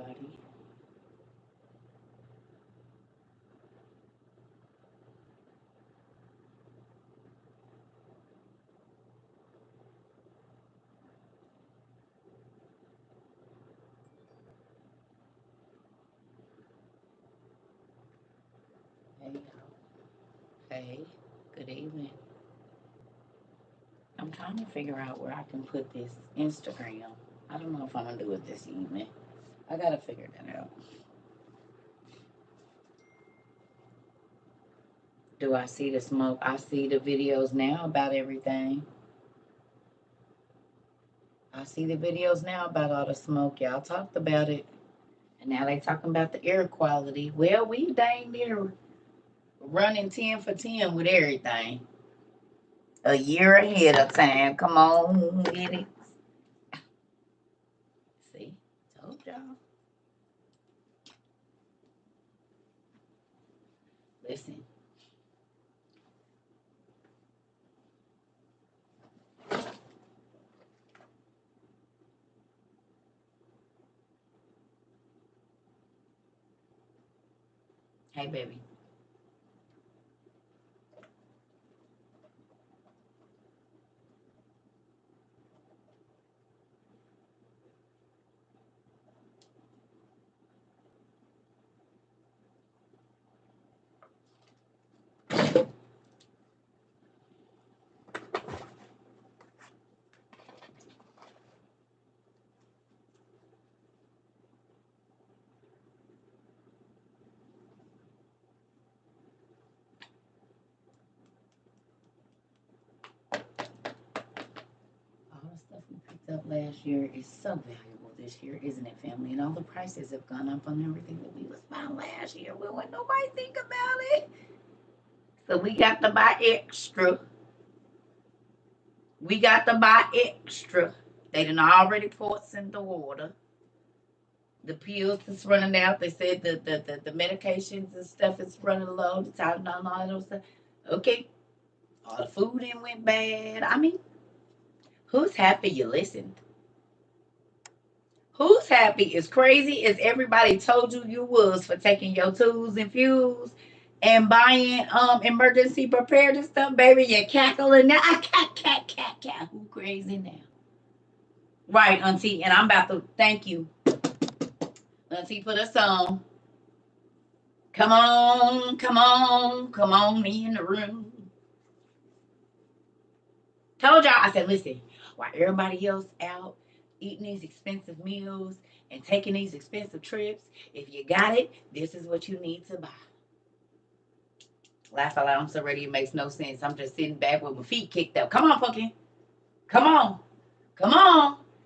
everybody. Hey, hey, good evening. I'm trying to figure out where I can put this Instagram. I don't know if I'm gonna do it this evening. I gotta figure that out. Do I see the smoke? I see the videos now about everything. I see the videos now about all the smoke. Y'all talked about it. And now they talking about the air quality. Well, we dang near running 10 for 10 with everything. A year ahead of time. Come on with it. See, told y'all. Listen. Hey, baby. All the stuff we picked up last year is so valuable this year, isn't it, family? And all the prices have gone up on everything that we was buying last year. We wouldn't nobody think about it. So we got to buy extra. We got to buy extra. They done already poured in the water. The pills is running out. They said the medications and stuff is running low. The Tylenol and all that stuff. Okay. All the food in went bad. I mean, who's happy you listened? Who's happy as crazy as everybody told you you was for taking your tools and fuels and buying emergency preparedness stuff, baby? You're cackling now. Cat. Who crazy now? Right, Auntie. And I'm about to thank you. Auntie put us on. Come on in the room. Told y'all, I said, listen, while everybody else out eating these expensive meals and taking these expensive trips, if you got it, this is what you need to buy. Laugh out loud, I'm so ready, it makes no sense. I'm just sitting back with my feet kicked up. Come on, Pumpkin. Come on.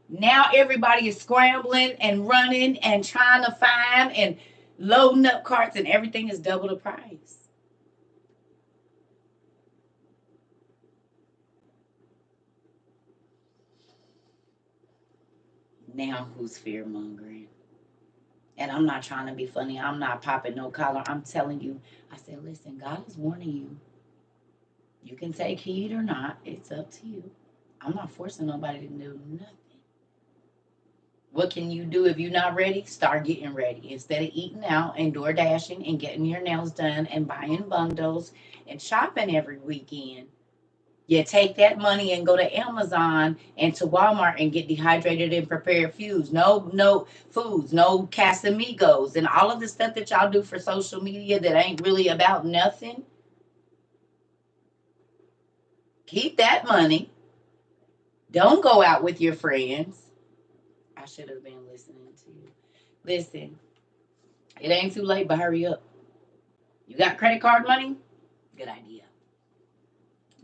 Now everybody is scrambling and running and trying to find and loading up carts, and everything is double the price. Now who's fear mongering? And I'm not trying to be funny. I'm not popping no collar. I'm telling you. I said, listen, God is warning you. You can take heed or not. It's up to you. I'm not forcing nobody to do nothing. What can you do if you're not ready? Start getting ready. Instead of eating out and door dashing and getting your nails done and buying bundles and shopping every weekend, you take that money and go to Amazon and to Walmart and get dehydrated and prepared foods. No foods, no Casamigos, and all of the stuff that y'all do for social media that ain't really about nothing. Keep that money. Don't go out with your friends. I should have been listening to you. Listen, it ain't too late, but hurry up. You got credit card money? Good idea.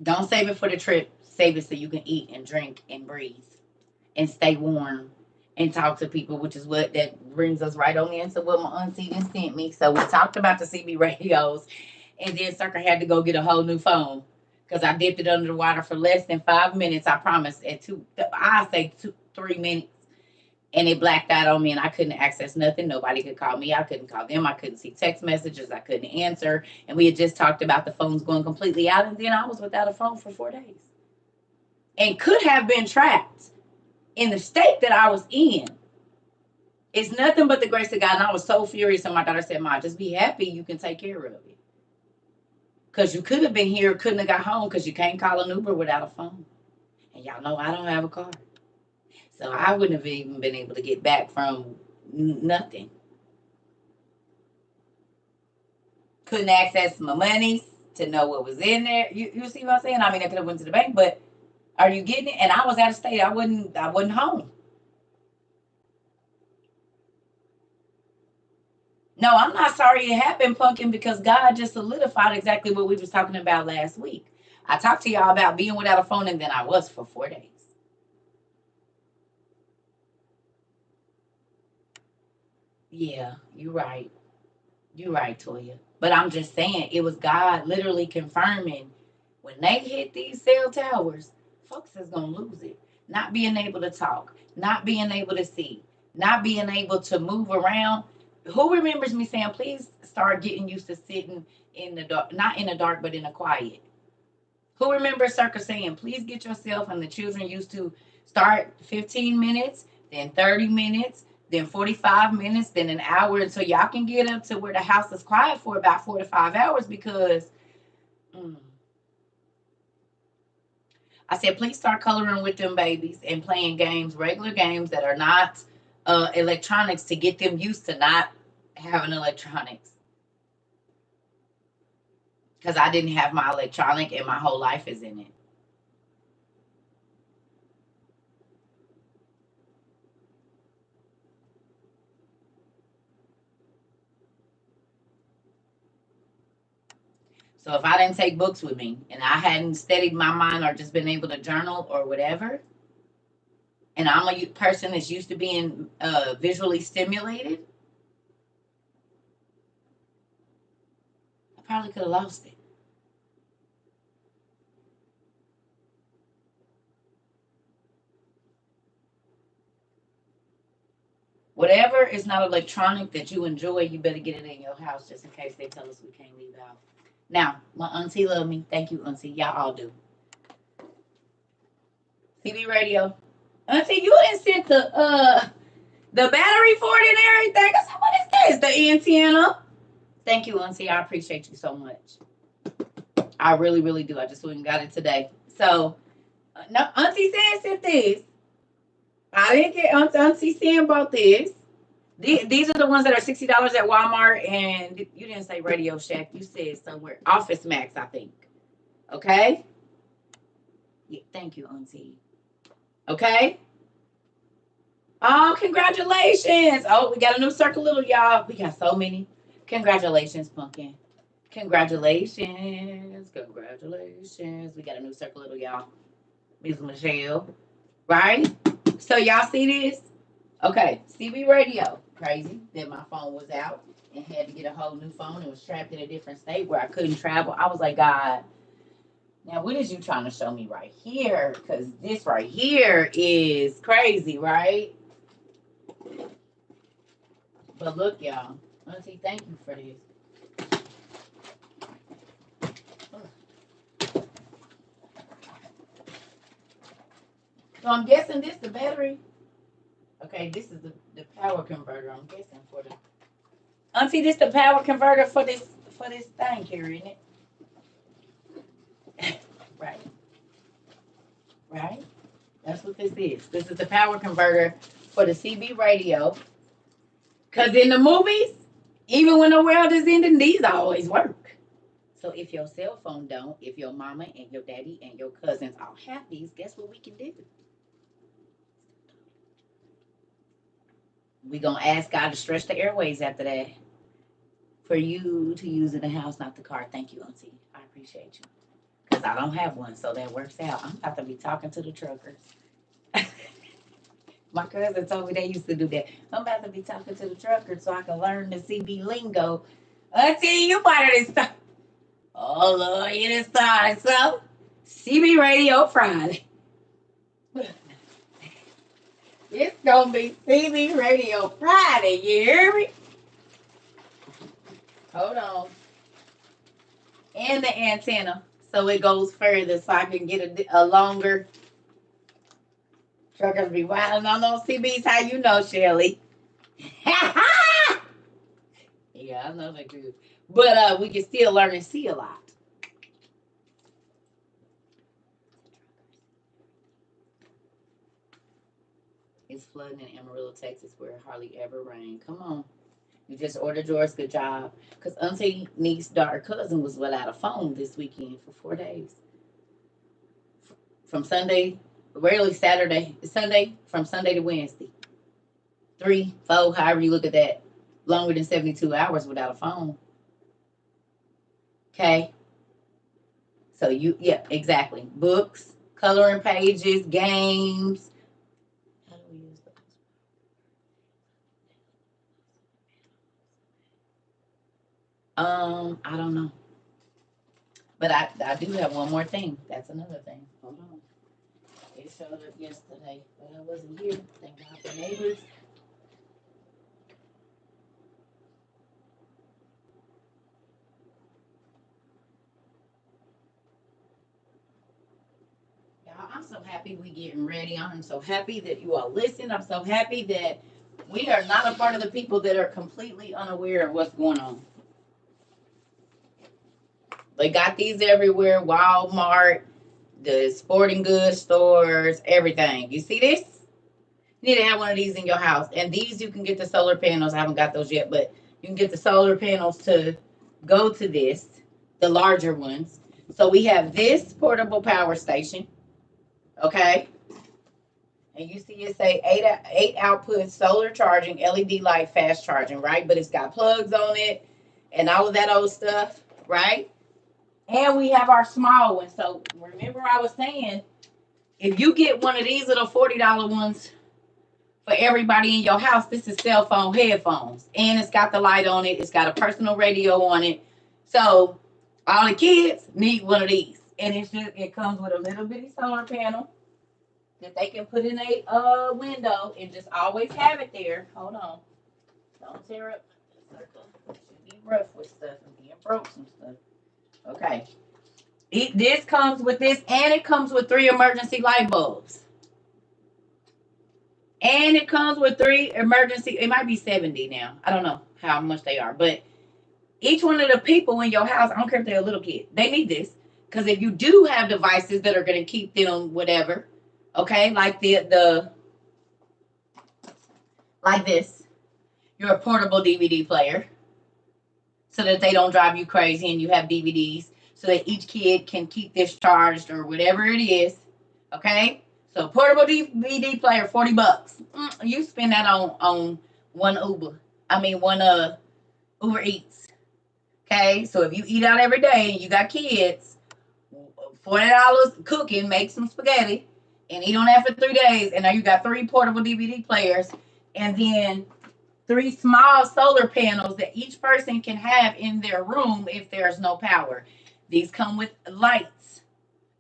Don't save it for the trip. Save it so you can eat and drink and breathe and stay warm and talk to people, which is what that brings us right on into what my auntie just sent me. So we talked about the CB radios, and then Circle had to go get a whole new phone because I dipped it under the water for less than 5 minutes. I promise. At 3 minutes. And it blacked out on me, and I couldn't access nothing. Nobody could call me. I couldn't call them. I couldn't see text messages. I couldn't answer. And we had just talked about the phones going completely out, and then I was without a phone for 4 days. And could have been trapped in the state that I was in It's nothing but the grace of God. And I was so furious. And my daughter said, "Ma, just be happy you can take care of it. Because you could have been here, couldn't have got home because you can't call an Uber without a phone. And y'all know I don't have a car. So I wouldn't have even been able to get back from nothing. Couldn't access my money to know what was in there. You see what I'm saying? I mean, I could have went to the bank, but are you getting it? And I was out of state. I wasn't home. No, I'm not sorry it happened, Pumpkin, because God just solidified exactly what we was talking about last week. I talked to y'all about being without a phone, and then I was for 4 days. Yeah, you're right. You're right, Toya. But I'm just saying, it was God literally confirming when they hit these cell towers, folks is going to lose it. Not being able to talk, not being able to see, not being able to move around. Who remembers me saying, please start getting used to sitting in the dark, not in the dark, but in the quiet? Who remembers Circa saying, please get yourself and the children used to start 15 minutes, then 30 minutes, then 45 minutes, then an hour until y'all can get up to where the house is quiet for about 4 to 5 hours because I said, please start coloring with them babies and playing games, regular games that are not electronics to get them used to not having electronics. Because I didn't have my electronic and my whole life is in it. So if I didn't take books with me and I hadn't steadied my mind or just been able to journal or whatever, and I'm a person that's used to being visually stimulated, I probably could have lost it. Whatever is not electronic that you enjoy, you better get it in your house just in case they tell us we can't leave out. Now, my auntie love me. Thank you, auntie. Y'all all do. CB radio. Auntie, you didn't send the battery for it and everything. I said, what is this? The antenna. Thank you, auntie. I appreciate you so much. I really, really do. I just went and got it today. So, no, auntie Sam sent this. I didn't get auntie Sam bought this. These are the ones that are $60 at Walmart, and you didn't say Radio Shack. You said somewhere Office Max, I think. Okay. Yeah, thank you, auntie. Okay. Oh, congratulations. Oh, we got a new circle little, y'all. We got so many. Congratulations, Pumpkin. Congratulations. Congratulations. We got a new circle little, y'all. Miss Michelle. Right? So y'all see this? Okay. CB radio. Crazy that my phone was out and had to get a whole new phone and was trapped in a different state where I couldn't travel. I was like, God, now what is you trying to show me right here? Because this right here is crazy, right? But look, y'all. Auntie, thank you for this. So I'm guessing this the battery. Okay, this is the power converter. I'm guessing for the auntie. This the power converter for this thing here, isn't it? Right. Right. That's what this is. This is the power converter for the CB radio. Cause in the movies, even when the world is ending, these always work. So if your cell phone don't, if your mama and your daddy and your cousins all have these, guess what we can do? We're going to ask God to stretch the airways after that for you to use in the house, not the car. Thank you, auntie. I appreciate you. Because I don't have one, so that works out. I'm about to be talking to the truckers. My cousin told me they used to do that. I'm about to be talking to the truckers so I can learn the CB lingo. Auntie, you better than start. Oh, Lord, you done started. So, CB Radio Friday. It's going to be CB Radio Friday, you hear me? Hold on. And the antenna, so it goes further, so I can get a longer. Truckers be wilding on those CBs. How you know, Shelly? Yeah, I know they do. But we can still learn and see a lot. It's flooding in Amarillo, Texas, where it hardly ever rain. Come on. You just ordered yours. Good job. Because Auntie Niece's daughter cousin was without a phone this weekend for 4 days. From Sunday, rarely Saturday, Sunday, from Sunday to Wednesday. 3, 4, however you look at that. Longer than 72 hours without a phone. Okay? So yeah, exactly. Books, coloring pages, games. How do we use those? I don't know. But I do have one more thing. That's another thing. Hold on. It showed up yesterday, but I wasn't here. Thank God for neighbors. Y'all, I'm so happy we getting ready. I'm so happy that you all listen. I'm so happy that we are not a part of the people that are completely unaware of what's going on. They got these everywhere. Walmart, the sporting goods stores, everything. You see this? You need to have one of these in your house. And these you can get the solar panels. I haven't got those yet, but you can get the solar panels to go to this, the larger ones. So we have this portable power station, okay? And you see it say eight output solar charging, LED light, fast charging, right? But it's got plugs on it and all of that old stuff, right? And we have our small one. So remember I was saying, if you get one of these little $40 ones for everybody in your house, this is cell phone headphones. And it's got the light on it. It's got a personal radio on it. So all the kids need one of these. And it comes with a little bitty solar panel that they can put in a window and just always have it there. Hold on. Don't tear up the circle. Should be rough with stuff and being broke some stuff. Okay. This comes with this, and it comes with 3 emergency light bulbs. And it comes with 3 emergency, it might be 70 now. I don't know how much they are. But each one of the people in your house, I don't care if they're a little kid, they need this. Because if you do have devices that are going to keep them whatever, okay, like like this, your portable DVD player, so that they don't drive you crazy and you have DVDs, so that each kid can keep this charged or whatever it is, okay? So portable DVD player, $40. You spend that on one Uber Eats. Okay, so if you eat out every day and you got kids, $40 cooking, make some spaghetti, and eat on that for 3 days, and now you got 3 portable DVD players, and then 3 small solar panels that each person can have in their room if there's no power. These come with lights.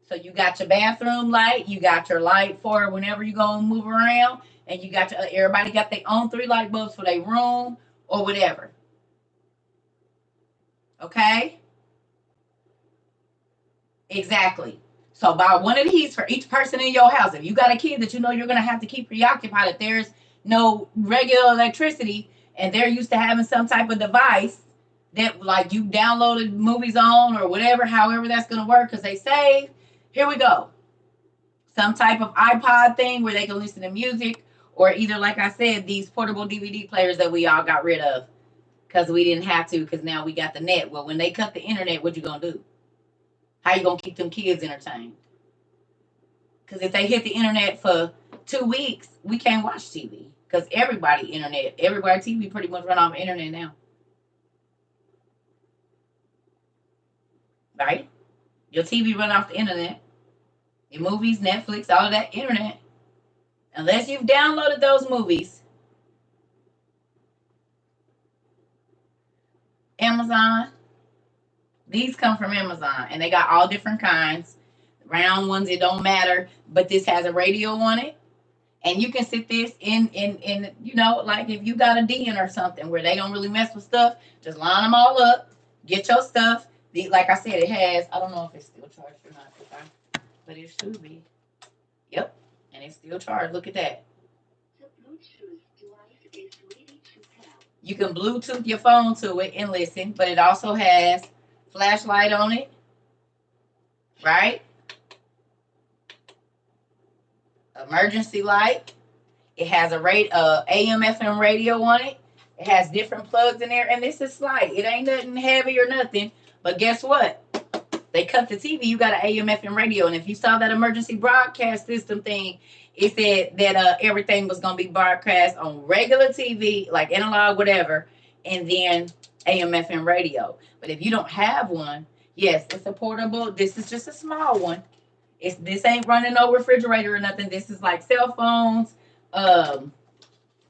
So you got your bathroom light, you got your light for whenever you go and move around, and you got everybody got their own 3 light bulbs for their room or whatever. Okay? Exactly. So buy one of these for each person in your house. If you got a kid that you know you're going to have to keep preoccupied, if there's no regular electricity and they're used to having some type of device that like you downloaded movies on or whatever, however that's going to work because they save, here we go. Some type of iPod thing where they can listen to music, or either, like I said, these portable DVD players that we all got rid of because we didn't have to because now we got the net. Well, when they cut the internet, what you going to do? How you going to keep them kids entertained? Because if they hit the internet for 2 weeks, we can't watch TV. Because everybody TV pretty much run off the internet now. Right? Your TV run off the internet. Your movies, Netflix, all of that internet. Unless you've downloaded those movies. Amazon. These come from Amazon. And they got all different kinds. Round ones, it don't matter. But this has a radio on it. And you can sit this in, like if you got a den or something where they don't really mess with stuff, just line them all up, get your stuff. Like I said, it has, I don't know if it's still charged or not, but it should be. Yep, and it's still charged. Look at that. The Bluetooth device is ready to pair. You can Bluetooth your phone to it and listen, but it also has flashlight on it, right? Emergency light. It has a AM FM radio on it. It has different plugs in there, and this is slight. It ain't nothing heavy or nothing. But guess what? They cut the TV. You got an AM FM radio, and if you saw that emergency broadcast system thing, it said that everything was gonna be broadcast on regular TV, like analog, whatever, and then AM FM radio. But if you don't have one, yes, it's a portable. This is just a small one. This ain't running no refrigerator or nothing. This is like cell phones,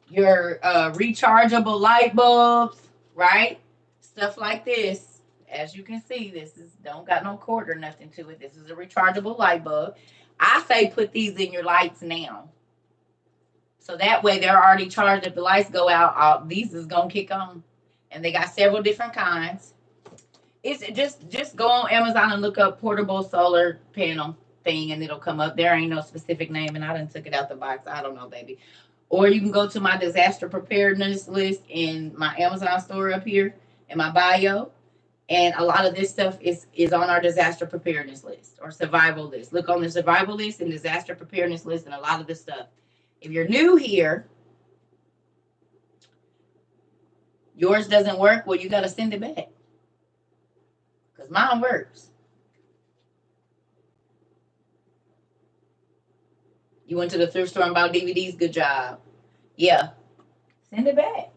your rechargeable light bulbs, right? Stuff like this. As you can see, this is don't got no cord or nothing to it. This is a rechargeable light bulb. I say put these in your lights now. So that way they're already charged. If the lights go out, these is gonna kick on. And they got several different kinds. It's just go on Amazon and look up portable solar panel thing, and it'll come up. There ain't no specific name, and I done took it out the box. I don't know, baby. Or you can go to my disaster preparedness list in my Amazon store up here in my bio. And a lot of this stuff is on our disaster preparedness list or survival list. Look on the survival list and disaster preparedness list, and a lot of this stuff. If you're new here, yours doesn't work, well, you got to send it back. Because mine works. You went to the thrift store and bought DVDs? Good job. Yeah. Send it back.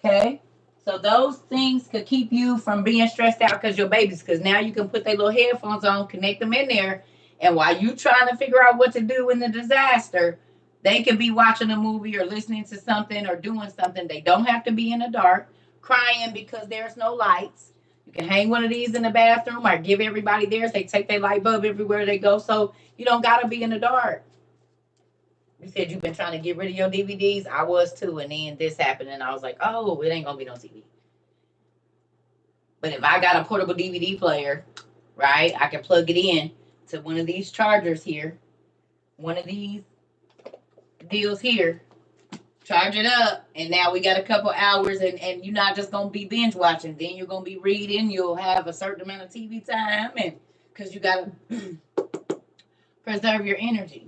Okay? So those things could keep you from being stressed out because your babies, because now you can put their little headphones on, connect them in there, and while you trying to figure out what to do in the disaster, they could be watching a movie or listening to something or doing something. They don't have to be in the dark, crying because there's no lights. You can hang one of these in the bathroom or give everybody theirs. They take their light bulb everywhere they go, so you don't got to be in the dark. You said you've been trying to get rid of your DVDs. I was too, and then this happened, and I was like, oh, it ain't going to be no TV. But if I got a portable DVD player, right, I can plug it in to one of these chargers here, one of these deals here, charge it up, and now we got a couple hours, and you're not just going to be binge watching. Then you're going to be reading. You'll have a certain amount of TV time, and because you got to preserve your energy.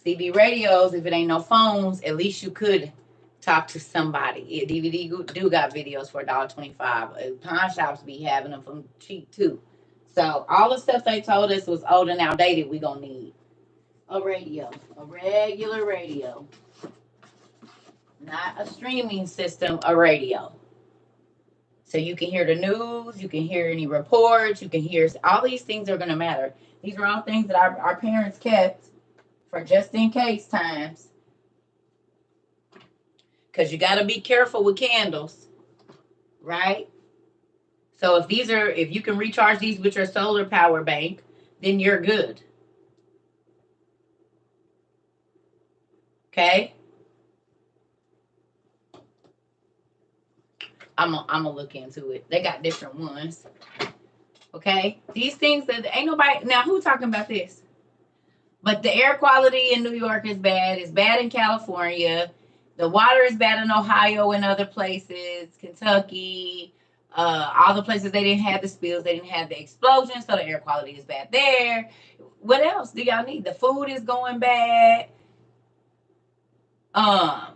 CB radios, if it ain't no phones, at least you could talk to somebody. DVD do got videos for $1.25. Pawn shops be having them from cheap too. So all the stuff they told us was old and outdated. We gonna need a radio, a regular radio, not a streaming system, a radio. So you can hear the news, you can hear any reports, you can hear all these things are gonna matter. These are all things that our parents kept for just in case times. Because you got to be careful with candles, right? So if you can recharge these with your solar power bank, then you're good. Okay? I'm gonna look into it. They got different ones. Okay? These things that ain't nobody, now who talking about this? But the air quality in New York is bad. It's bad in California. The water is bad in Ohio and other places, Kentucky, all the places they didn't have the spills, they didn't have the explosions, so the air quality is bad there. What else do y'all need? The food is going bad. Oh,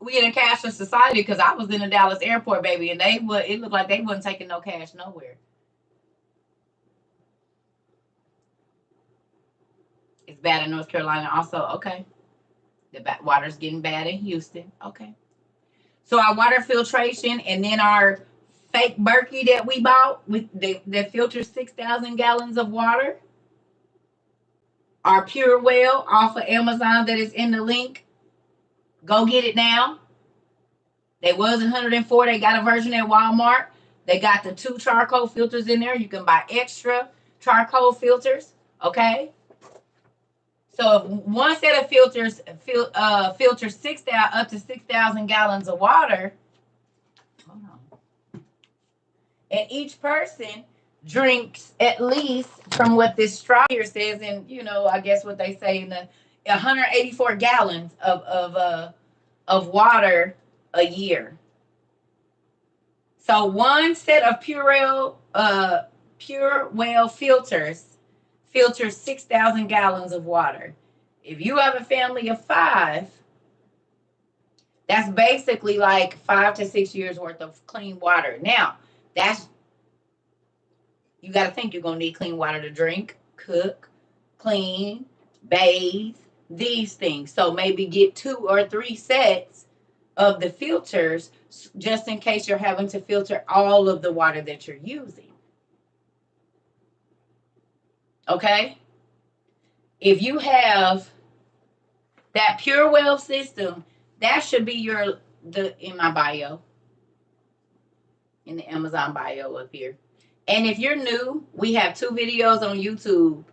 we in a cashless society because I was in the Dallas airport, baby, and it looked like they wasn't taking no cash nowhere. It's bad in North Carolina also. Okay. The water's getting bad in Houston. Okay. So our water filtration and then our fake Berkey that we bought that filters 6,000 gallons of water. Our Pure Well off of Amazon that is in the link. Go get it now. They was $104. They got a version at Walmart. They got the 2 charcoal filters in there. You can buy extra. charcoal filters, okay? So if one set of filters filters 6,000 up to 6,000 gallons of water, hold on, and each person drinks at least, from what this straw here says, and I guess what they say in the 184 gallons of water a year. So one set of Purell filters 6,000 gallons of water. If you have a family of 5, that's basically like 5 to 6 years worth of clean water. Now, you got to think you're going to need clean water to drink, cook, clean, bathe, these things. So maybe get 2 or 3 sets of the filters just in case you're having to filter all of the water that you're using. Okay? If you have that Pure Well system, that should be in my bio, in the Amazon bio up here. And if you're new, we have 2 videos on YouTube,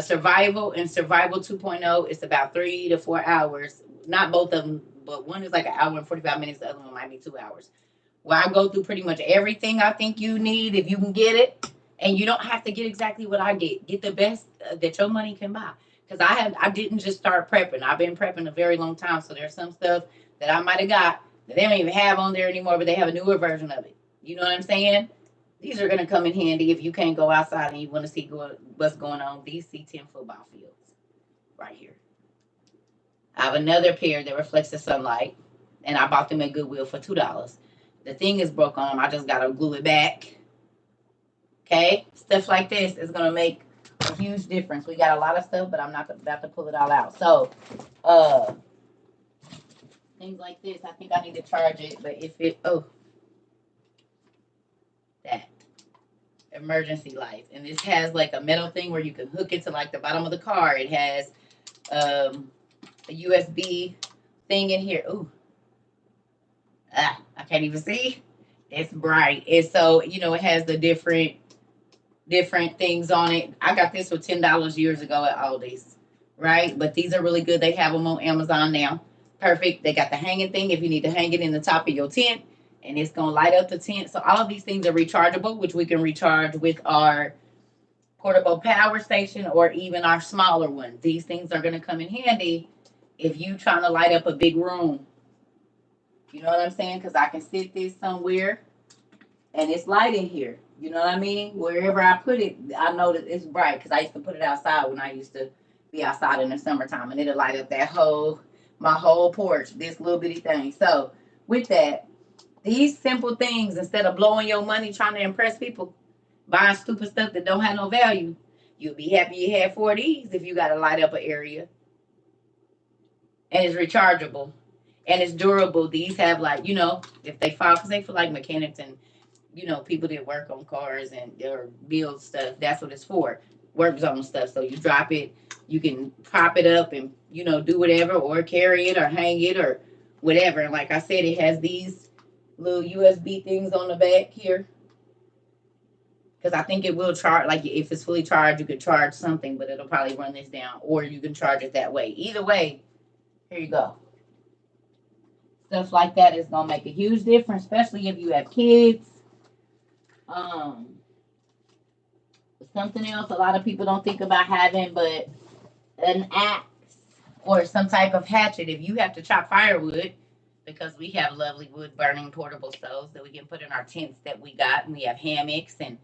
Survival and Survival 2.0. It's about 3 to 4 hours. Not both of them, but one is like 1 hour and 45 minutes. The other one might be 2 hours. Where I go through pretty much everything I think you need if you can get it. And you don't have to get exactly what I get. Get the best that your money can buy. Because I didn't just start prepping. I've been prepping a very long time. So there's some stuff that I might have got that they don't even have on there anymore, but they have a newer version of it. You know what I'm saying? These are going to come in handy if you can't go outside and you want to see what's going on. These C10 football fields right here. I have another pair that reflects the sunlight, and I bought them at Goodwill for $2. The thing is broke on them. I just got to glue it back. Okay? Stuff like this is going to make a huge difference. We got a lot of stuff, but I'm not about to pull it all out. So, things like this, I think I need to charge it, but if it, that emergency lights, and this has like a metal thing where you can hook it to like the bottom of the car. It has a USB thing in here. I can't even see. It's bright, and so it has the different things on it. I got this for $10 years ago at Aldi's, right? But these are really good. They have them on Amazon now. Perfect. They got the hanging thing if you need to hang it in the top of your tent, and it's going to light up the tent. So all of these things are rechargeable, which we can recharge with our portable power station or even our smaller one. These things are going to come in handy if you trying to light up a big room. You know what I'm saying? Because I can sit this somewhere and it's light in here. You know what I mean? Wherever I put it, I know that it's bright because I used to put it outside when I used to be outside in the summertime, and it'll light up my whole porch, this little bitty thing. So with that, these simple things, instead of blowing your money trying to impress people, buying stupid stuff that don't have no value, you'll be happy you had 4 of these if you got to light up an area. And it's rechargeable. And it's durable. These have if they fall, because they feel like mechanics and, people that work on cars and or build stuff. That's what it's for. Work zone stuff. So you drop it, you can prop it up and, do whatever, or carry it or hang it or whatever. And like I said, it has these little USB things on the back here. Because I think it will charge, like if it's fully charged, you could charge something, but it'll probably run this down, or you can charge it that way. Either way, here you go. Stuff like that is going to make a huge difference, especially if you have kids. Something else a lot of people don't think about having, but an axe or some type of hatchet. If you have to chop firewood, because we have lovely wood burning portable stoves that we can put in our tents that we got, and we have hammocks and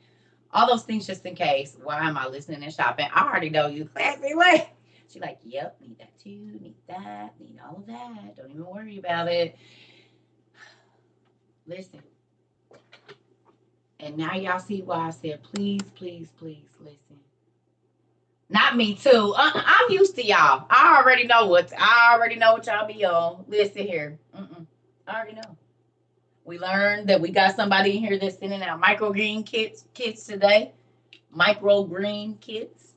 all those things just in case. Why am I listening and shopping? I already know you, classy way. She's like, yep, need that too, need that, need all of that. Don't even worry about it. Listen. And now y'all see why I said, please, please, please listen. Not me too. I'm used to y'all. I already know what y'all be on. Listen here. I already know. We learned that we got somebody in here that's sending out microgreen kits today. Microgreen kits.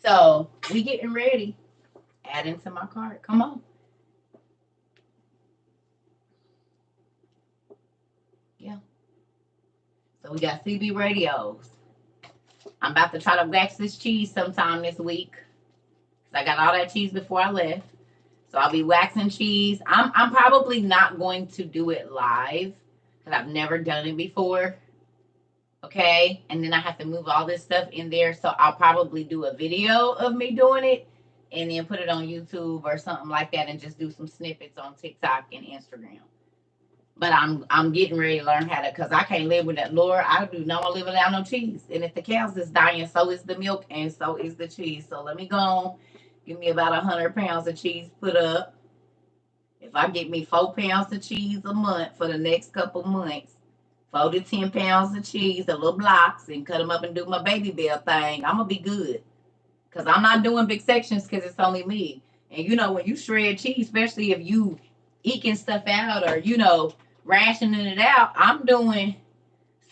So we getting ready. Add into my cart. Come on. Yeah. So we got CB radios. I'm about to try to wax this cheese sometime this week. I got all that cheese before I left. So I'll be waxing cheese. I'm probably not going to do it live because I've never done it before. Okay. And then I have to move all this stuff in there. So I'll probably do a video of me doing it and then put it on YouTube or something like that and just do some snippets on TikTok and Instagram. But I'm getting ready to learn how to, because I can't live with that. Lord, I do not want to live without no cheese. And if the cows is dying, so is the milk and so is the cheese. So let me go on. Give me about 100 pounds of cheese put up. If I get me 4 pounds of cheese a month for the next couple months, 4 to 10 pounds of cheese, the little blocks, and cut them up and do my baby bell thing, I'm going to be good. Because I'm not doing big sections because it's only me. And, you know, when you shred cheese, especially if you eking stuff out or, you know, rationing it out, I'm doing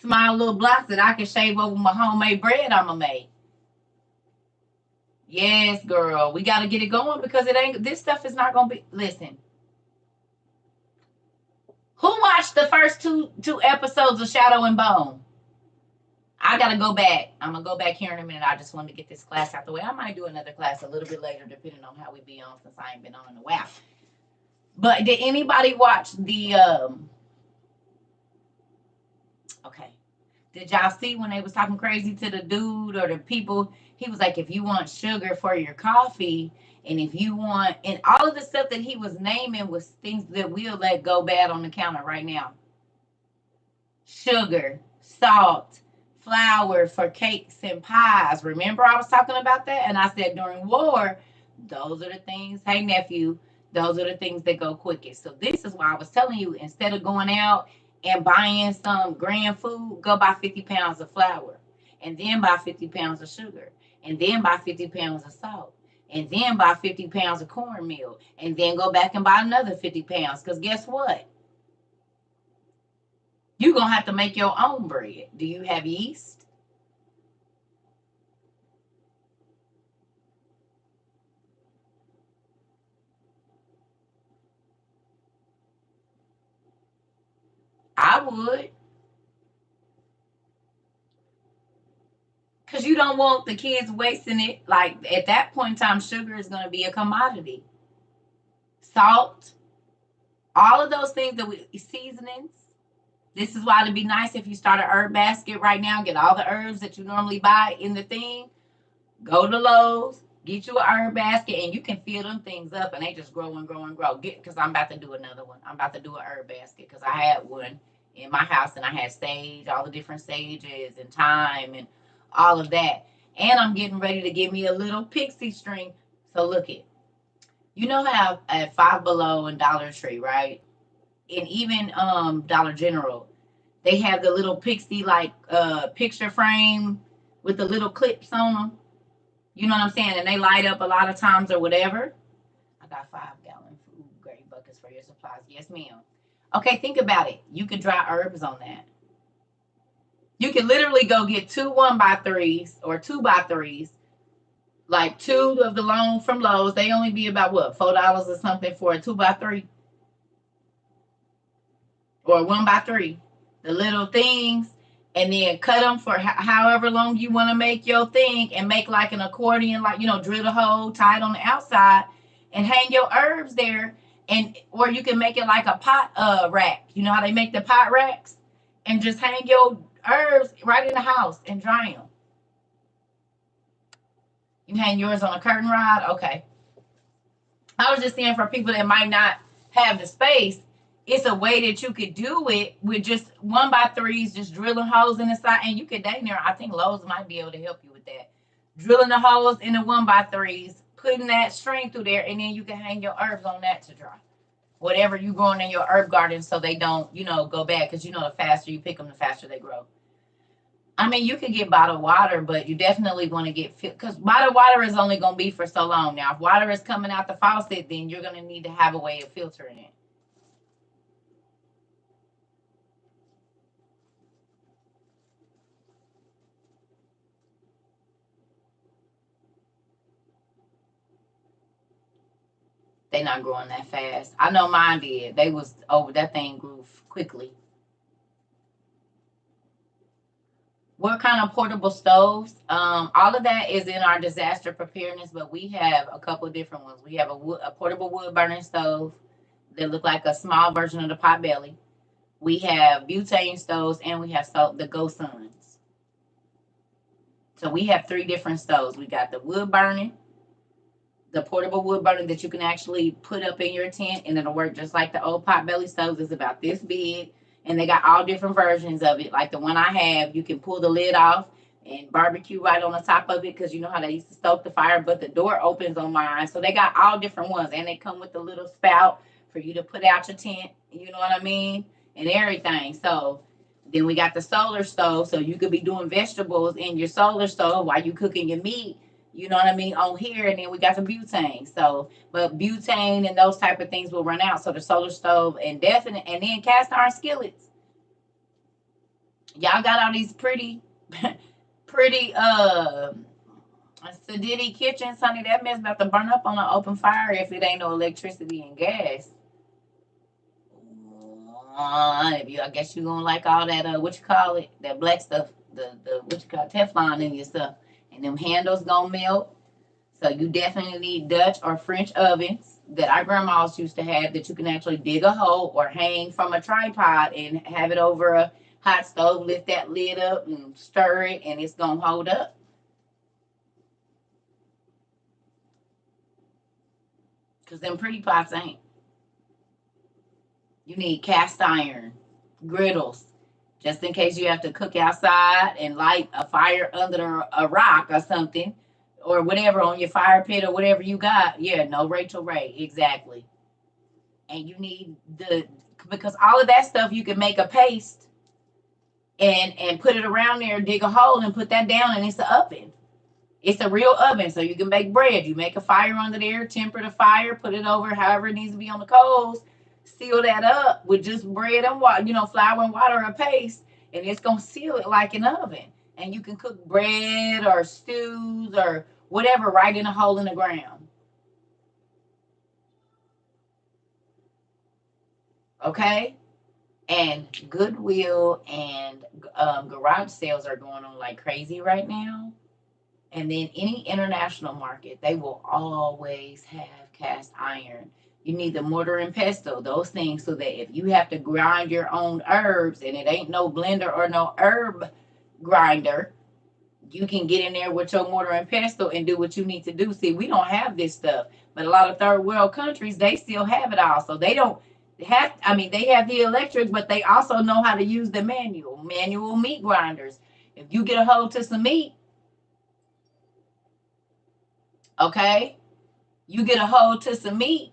small little blocks that I can shave over my homemade bread I'm going to make. Yes, girl. We got to get it going because this stuff is not going to be, listen. Who watched the first two episodes of Shadow and Bone? I got to go back. I'm going to go back here in a minute. I just wanted to get this class out the way. I might do another class a little bit later, depending on how we be on, since I ain't been on in a while. But did anybody watch the, okay. Did y'all see when they was talking crazy to the dude or the people? He was like, if you want sugar for your coffee, and if you want, and all of the stuff that he was naming was things that we'll let go bad on the counter right now. Sugar, salt, flour for cakes and pies. Remember I was talking about that? And I said during war, those are the things, hey nephew, those are the things that go quickest. So this is why I was telling you, instead of going out and buying some grand food, go buy 50 pounds of flour, and then buy 50 pounds of sugar, and then buy 50 pounds of salt, and then buy 50 pounds of cornmeal, and then go back and buy another 50 pounds. Because guess what? You're going to have to make your own bread. Do you have yeast? I would. Because you don't want the kids wasting it. Like, at that point in time, sugar is going to be a commodity. Salt, all of those things that seasonings. This is why it'd be nice if you start an herb basket right now. Get all the herbs that you normally buy in the thing. Go to Lowe's, get you an herb basket, and you can fill them things up, and they just grow and grow and grow. Because I'm about to do another one. I'm about to do an herb basket because I had one in my house, and I had sage, all the different sages, and thyme, and all of that. And I'm getting ready to give me a little pixie string. So look it. You know how at Five Below and Dollar Tree, right? And even Dollar General, they have the little pixie like picture frame with the little clips on them. You know what I'm saying? And they light up a lot of times or whatever. I got 5-gallon food grade buckets for your supplies. Yes, ma'am. Okay, think about it. You could dry herbs on that. You can literally go get 2 1x3s or 2x3s, like 2 of the long from Lowe's. They only be about what, $4 or something for a 2x3 or a 1x3. The little things, and then cut them for however long you want to make your thing, and make like an accordion, like, you know, drill a hole, tie it on the outside, and hang your herbs there. And or you can make it like a pot rack. You know how they make the pot racks, and just hang your herbs right in the house and dry them. You hang yours on a curtain rod. Okay. I was just saying for people that might not have the space, it's a way that you could do it with just 1x3s, just drilling holes in the side. And you could dang there. I think Lowe's might be able to help you with that. Drilling the holes in the 1x3s, putting that string through there, and then you can hang your herbs on that to dry. Whatever you growing in your herb garden, so they don't, you know, go bad. Because, you know, the faster you pick them, the faster they grow. I mean, you can get bottled water, but you definitely want to get, because bottled water is only going to be for so long. Now, if water is coming out the faucet, then you're going to need to have a way of filtering it. They not growing that fast. I know mine did. They was over, that thing grew quickly. What kind of portable stoves? All of that is in our disaster preparedness, but we have a couple of different ones. We have a portable wood burning stove that look like a small version of the pot belly. We have butane stoves, and we have the Go Suns. So we have 3 different stoves. We got the wood burning, the portable wood burner that you can actually put up in your tent, and it'll work just like the old potbelly stoves. It's about this big, and they got all different versions of it. Like the one I have, you can pull the lid off and barbecue right on the top of it, because you know how they used to stoke the fire, but the door opens on mine. So they got all different ones, and they come with the little spout for you to put out your tent, you know what I mean, and everything. So then we got the solar stove, so you could be doing vegetables in your solar stove while you cooking your meat, you know what I mean, on here. And then we got the butane. So, but butane and those type of things will run out. So the solar stove and and then cast iron skillets. Y'all got all these pretty, pretty Sadiddy kitchens, honey. That mess about to burn up on an open fire if it ain't no electricity and gas. I guess you're gonna like all that what you call it, that black stuff, the what you call Teflon in your stuff, and them handles gonna melt. So you definitely need Dutch or French ovens that our grandmas used to have, that you can actually dig a hole or hang from a tripod and have it over a hot stove. Lift that lid up and stir it, and it's gonna hold up. Cause them pretty pots ain't. You need cast iron griddles, just in case you have to cook outside and light a fire under a rock or something, or whatever, on your fire pit or whatever you got. Yeah, no Rachel Ray, exactly. And you need because all of that stuff you can make a paste and put it around there, dig a hole and put that down, and it's an oven. It's a real oven, so you can make bread. You make a fire under there, temper the fire, put it over however it needs to be on the coals, seal that up with just bread and water, flour and water or paste, and it's gonna seal it like an oven. And you can cook bread or stews or whatever right in a hole in the ground. Okay? And Goodwill and garage sales are going on like crazy right now. And then any international market, they will always have cast iron. You need the mortar and pestle, those things, so that if you have to grind your own herbs and it ain't no blender or no herb grinder, you can get in there with your mortar and pestle and do what you need to do. See, we don't have this stuff, but a lot of third world countries, they still have it all. So they don't have, they have the electric, but they also know how to use the manual meat grinders. If you get a hold to some meat, okay, you get a hold to some meat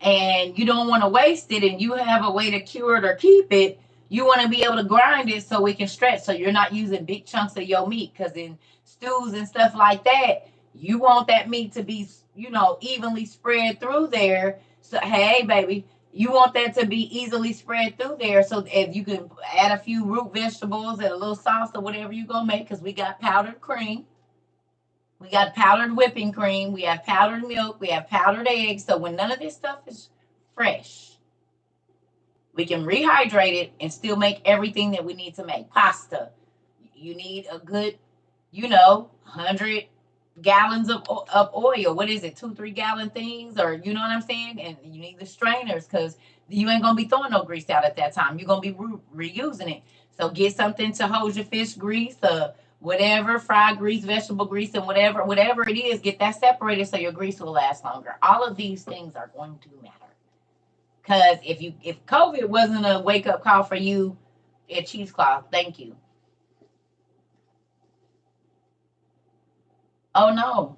and you don't want to waste it, and you have a way to cure it or keep it, you want to be able to grind it so it can stretch, so you're not using big chunks of your meat. Because in stews and stuff like that, you want that meat to be, evenly spread through there. So, hey, baby, you want that to be easily spread through there, so if you can add a few root vegetables and a little sauce or whatever you're going to make, because we got powdered cream. We got powdered whipping cream. We have powdered milk. We have powdered eggs. So when none of this stuff is fresh, we can rehydrate it and still make everything that we need to make. Pasta. You need a good, 100 gallons of oil. What is it? 2-3 gallon things, or you know what I'm saying? And you need the strainers, because you ain't going to be throwing no grease out at that time. You're going to be reusing it. So get something to hold your fish grease, whatever, fried grease, vegetable grease, and whatever it is, get that separated so your grease will last longer. All of these things are going to matter. Because if COVID wasn't a wake up call for you at Cheesecloth, thank you. Oh no,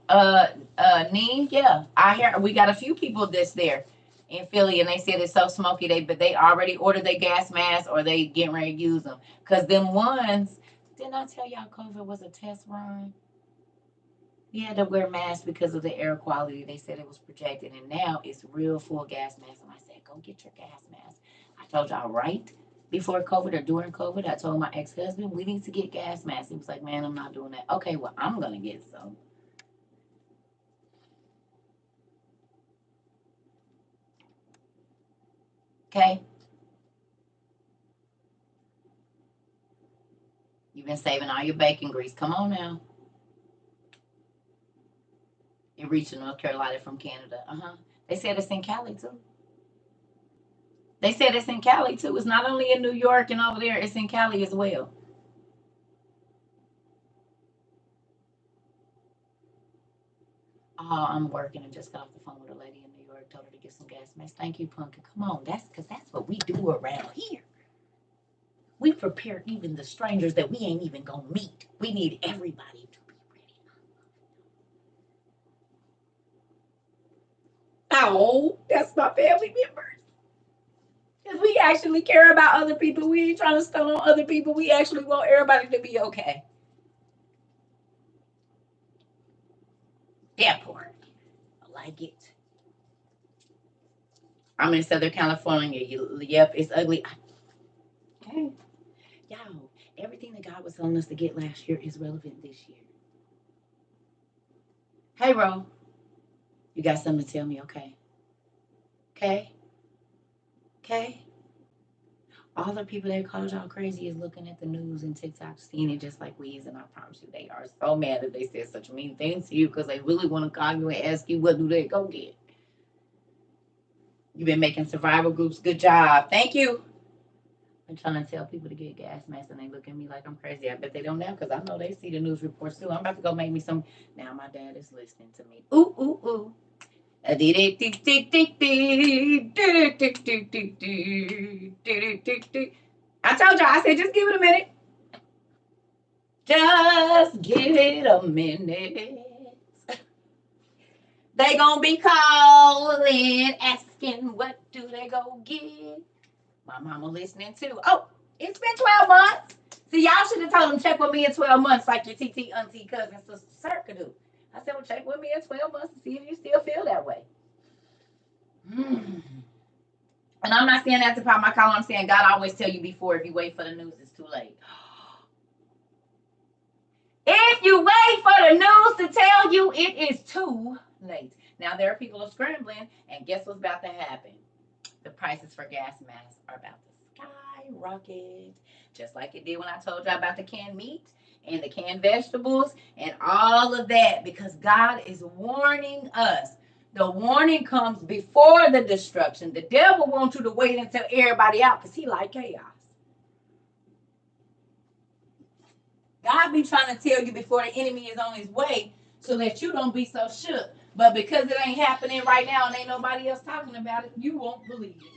Neen, yeah, I hear we got a few people that's there in Philly, and they said it's so smoky. But they already ordered their gas masks, or they getting ready to use them. Cause them ones, didn't I tell y'all COVID was a test run? We had to wear masks because of the air quality. They said it was projected, and now it's real full gas masks. And I said, go get your gas mask. I told y'all right before COVID or during COVID, I told my ex-husband, we need to get gas masks. He was like, man, I'm not doing that. Okay, well, I'm going to get some. Okay. Been saving all your bacon grease. Come on now. It reached North Carolina from Canada. They said it's in Cali too. They said it's in Cali too. It's not only in New York and over there, it's in Cali as well. Oh, I'm working and just got off the phone with a lady in New York. Told her to get some gas masks. Thank you, Pumpkin. Come on, that's what we do around here. We prepare even the strangers that we ain't even gonna meet. We need everybody to be ready. Oh, that's my family members. Because we actually care about other people. We ain't trying to stun on other people. We actually want everybody to be okay. That part. I like it. I'm in Southern California. Yep, it's ugly. Okay. Y'all, everything that God was telling us to get last year is relevant this year. Hey, Ro. You got something to tell me, okay? Okay? Okay? All the people that called y'all crazy is looking at the news and TikTok, seeing it just like we is, and I promise you, they are so mad that they said such mean things to you because they really want to call you and ask you what do they go get. You've been making survival groups. Good job. Thank you. I'm trying to tell people to get gas masks, and they look at me like I'm crazy. I bet they don't now because I know they see the news reports too. I'm about to go make me some. Now my dad is listening to me. Ooh, ooh, ooh. I told y'all, I said, just give it a minute. Just give it a minute. They gonna be calling, asking, what do they go get? My mama listening too. Oh, it's been 12 months. See, y'all should have told them check with me in 12 months like your TT, auntie, cousin, sister, circa do. I said, well, check with me in 12 months to see if you still feel that way. And I'm not saying that to pop my collar. I'm saying God always tell you before. If you wait for the news, it's too late. If you wait for the news to tell you, it is too late. Now, there are people who are scrambling, and guess what's about to happen? The prices for gas masks are about to skyrocket, just like it did when I told you about the canned meat and the canned vegetables and all of that, because God is warning us. The warning comes before the destruction. The devil wants you to wait until everybody out because he like chaos. God be trying to tell you before the enemy is on his way so that you don't be so shook. But because it ain't happening right now and ain't nobody else talking about it, you won't believe it.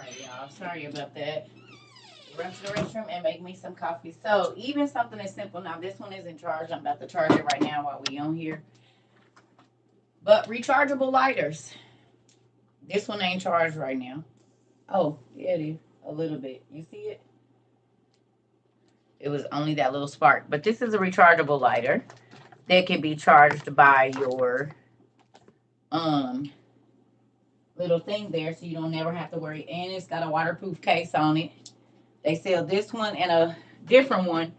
right, y'all. Sorry about that. Run to the restroom and make me some coffee. So even something as simple. Now this one is in charge. I'm about to charge it right now while we on here. But rechargeable lighters. This one ain't charged right now. Oh, yeah, it is a little bit. You see it? It was only that little spark. But this is a rechargeable lighter that can be charged by your little thing there, so you don't never have to worry. And it's got a waterproof case on it. They sell this one and a different one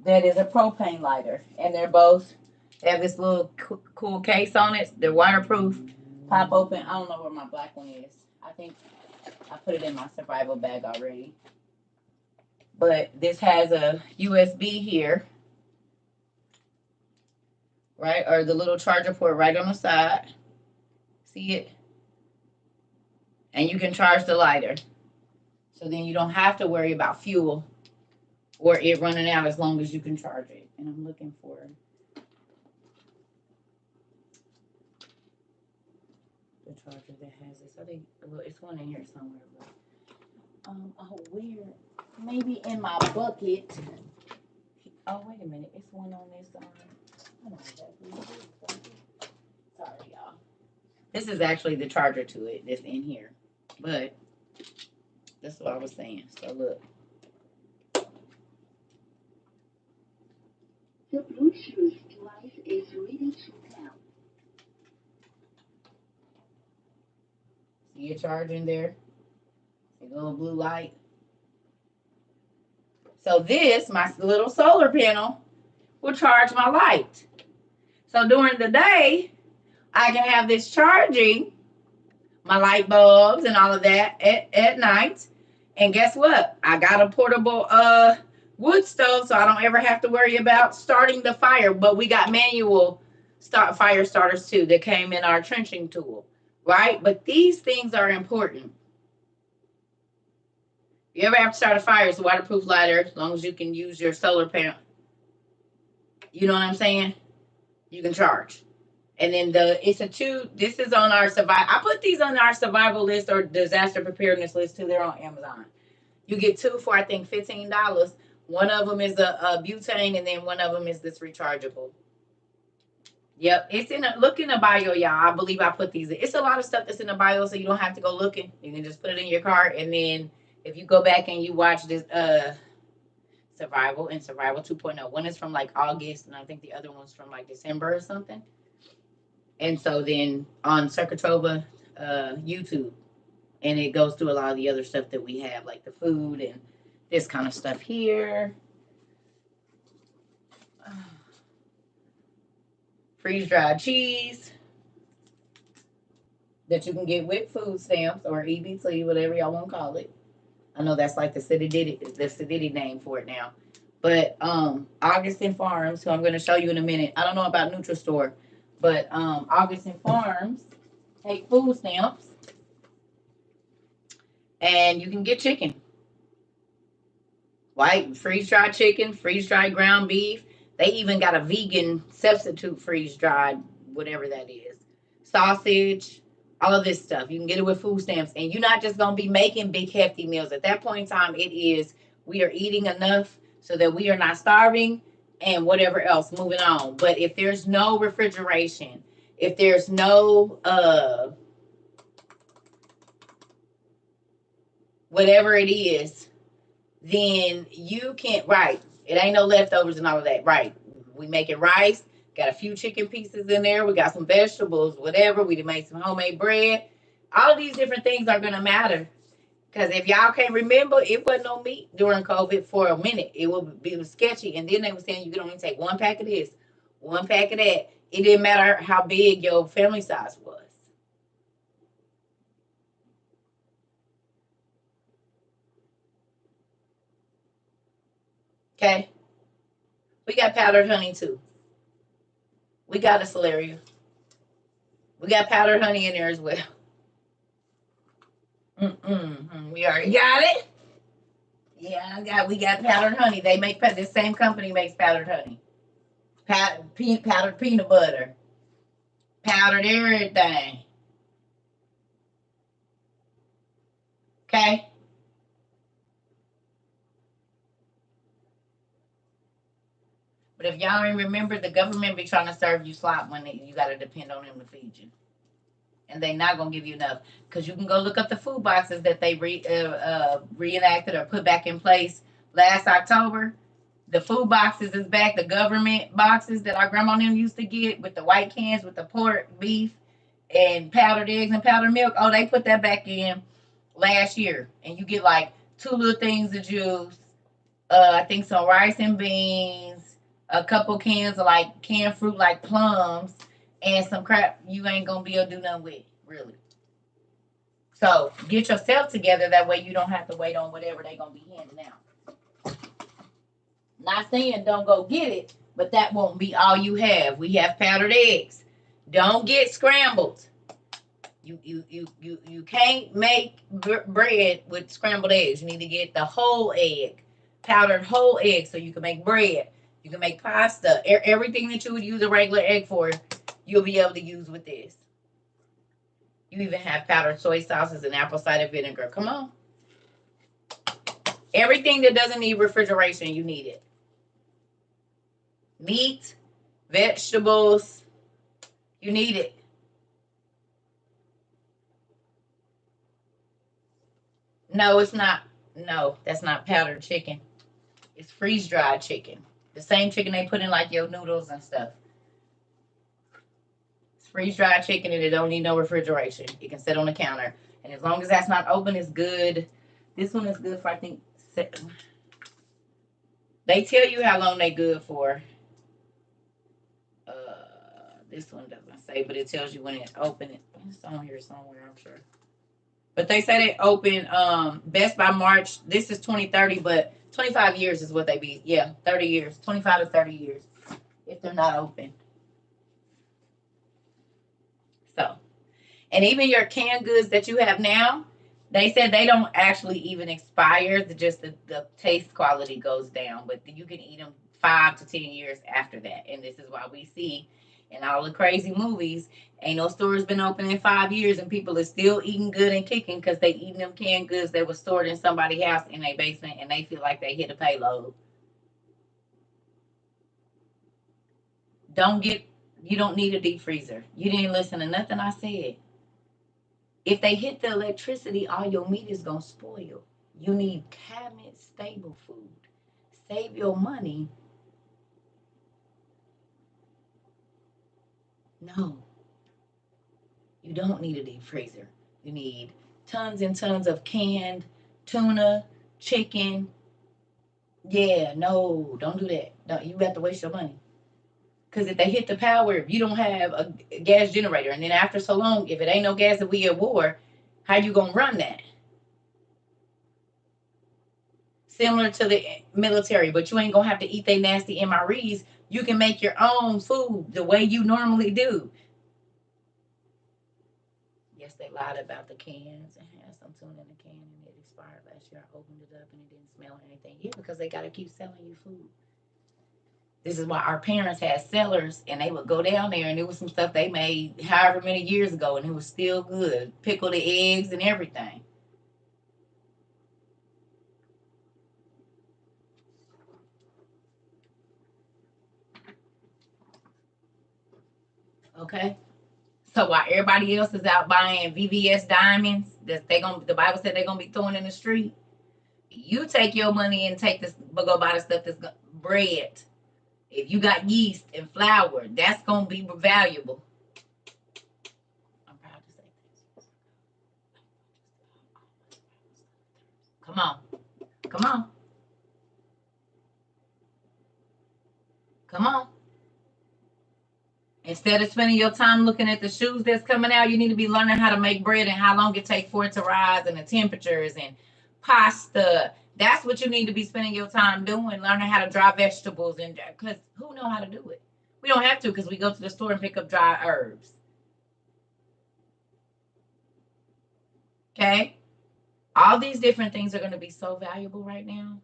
that is a propane lighter, and they're both, they have this little cool case on it. They're waterproof. Pop open. I don't know where my black one is. I think I put it in my survival bag already. But this has a USB here, right? Or the little charger port right on the side. See it? And you can charge the lighter. So then you don't have to worry about fuel or it running out as long as you can charge it. And I'm looking for the charger that has this. I think, well, it's one in here somewhere. But, oh, where? Maybe in my bucket. Oh, wait a minute. It's one on this side. I don't know exactly what it is. Sorry, y'all. This is actually the charger to it that's in here. But that's what I was saying. So look. The Bluetooth device is ready to pair. See your charger in there? See the little blue light? So this, my little solar panel, will charge my light. So during the day, I can have this charging my light bulbs and all of that at night. And guess what? I got a portable wood stove, so I don't ever have to worry about starting the fire. But we got manual fire starters too that came in our trenching tool, right? But these things are important. If you ever have to start a fire, it's a waterproof lighter, as long as you can use your solar panel. You know what I'm saying? You can charge. And then this is on our survival. I put these on our survival list or disaster preparedness list too. They're on Amazon. You get two for, I think, $15. One of them is a butane, and then one of them is this rechargeable. Yep, it's look in the bio, y'all. I believe I put these in. It's a lot of stuff that's in the bio, so you don't have to go looking. You can just put it in your cart, and then if you go back and you watch this Survival and Survival 2.0, one is from like August, and I think the other one's from like December or something. And so then on Circuitova YouTube, and it goes through a lot of the other stuff that we have, like the food and this kind of stuff here. Freeze-dried cheese that you can get with food stamps or EBT, whatever y'all want to call it. I know that's like the city name for it now. But Augustin Farms, who I'm going to show you in a minute. I don't know about NutriStore, but Augustin Farms take food stamps, and you can get chicken. Right? Freeze-dried chicken, freeze-dried ground beef. They even got a vegan substitute freeze-dried, whatever that is. Sausage, all of this stuff. You can get it with food stamps. And you're not just going to be making big, hefty meals. At that point in time, it is, we are eating enough so that we are not starving and whatever else, moving on. But if there's no refrigeration, if there's no whatever it is, then you can't, right, it ain't no leftovers and all of that, right? We making rice, got a few chicken pieces in there, we got some vegetables, whatever, we made some homemade bread. All of these different things are going to matter. Because if y'all can't remember, it wasn't no meat during COVID for a minute. It was sketchy. And then they were saying you could only take one pack of this, one pack of that. It didn't matter how big your family size was. Okay? We got powdered honey too. We got a Celeria. We got powdered honey in there as well. We already got it. Yeah, we got powdered honey. They make this same company makes powdered honey. Powdered peanut butter. Powdered everything. Okay? But if y'all ain't remember, the government be trying to serve you slop when you got to depend on them to feed you. And they not going to give you enough. Because you can go look up the food boxes that they reenacted or put back in place last October. The food boxes is back. The government boxes that our grandma and them used to get with the white cans with the pork, beef, and powdered eggs and powdered milk. Oh, they put that back in last year. And you get like 2 little things of juice. I think some rice and beans, a couple cans of like canned fruit like plums, and some crap you ain't gonna be able to do nothing with, really. So get yourself together, that way you don't have to wait on whatever they gonna be handing out. Not saying don't go get it, but that won't be all you have. We have powdered eggs. Don't get scrambled. You can't make bread with scrambled eggs. You need to get the whole egg, powdered whole egg, so you can make bread. You can make pasta. Everything that you would use a regular egg for, you'll be able to use with this. You even have powdered soy sauces and apple cider vinegar. Come on. Everything that doesn't need refrigeration, you need it. Meat, vegetables, you need it. No, it's not. No, that's not powdered chicken. It's freeze-dried chicken. The same chicken they put in like your noodles and stuff. It's freeze-dried chicken and it don't need no refrigeration. It can sit on the counter. And as long as that's not open, it's good. This one is good for, I think, they tell you how long they good for. This one doesn't say, but it tells you when it open. It's on here somewhere, I'm sure. But they say they open best by March. This is 2030, but 25 years is what they be. Yeah, 30 years. 25 to 30 years if they're not open. So, and even your canned goods that you have now, they said they don't actually even expire. Just the taste quality goes down, but you can eat them 5 to 10 years after that. And this is why we see in all the crazy movies, ain't no stores been open in 5 years and people are still eating good and kicking because they eating them canned goods that was stored in somebody's house in their basement and they feel like they hit a payload. You don't need a deep freezer. You didn't listen to nothing I said. If they hit the electricity, all your meat is going to spoil. You need cabinet stable food. Save your money. No, you don't need a deep freezer. You need tons and tons of canned tuna, chicken. Yeah, no, don't do that. No, you have to waste your money. Because if they hit the power, if you don't have a gas generator, and then after so long, if it ain't no gas and we at war, how you gonna run that? Similar to the military, but you ain't gonna have to eat they nasty MREs. You can make your own food the way you normally do. Yes, they lied about the cans and had some tuna in the can and it expired last year. I opened it up and it didn't smell anything. Yeah, because they gotta keep selling you food. This is why our parents had cellars and they would go down there and there was some stuff they made however many years ago and it was still good. Pickle the eggs and everything. Okay? So while everybody else is out buying VVS diamonds that the Bible said they're gonna be throwing in the street, you take your money and take this, but go buy the stuff that's bread. If you got yeast and flour, that's gonna be valuable. I'm proud to say this. Come on, come on, come on. Instead of spending your time looking at the shoes that's coming out, you need to be learning how to make bread and how long it takes for it to rise and the temperatures and pasta. That's what you need to be spending your time doing, learning how to dry vegetables. And because who know how to do it? We don't have to because we go to the store and pick up dry herbs. Okay? All these different things are going to be so valuable right now.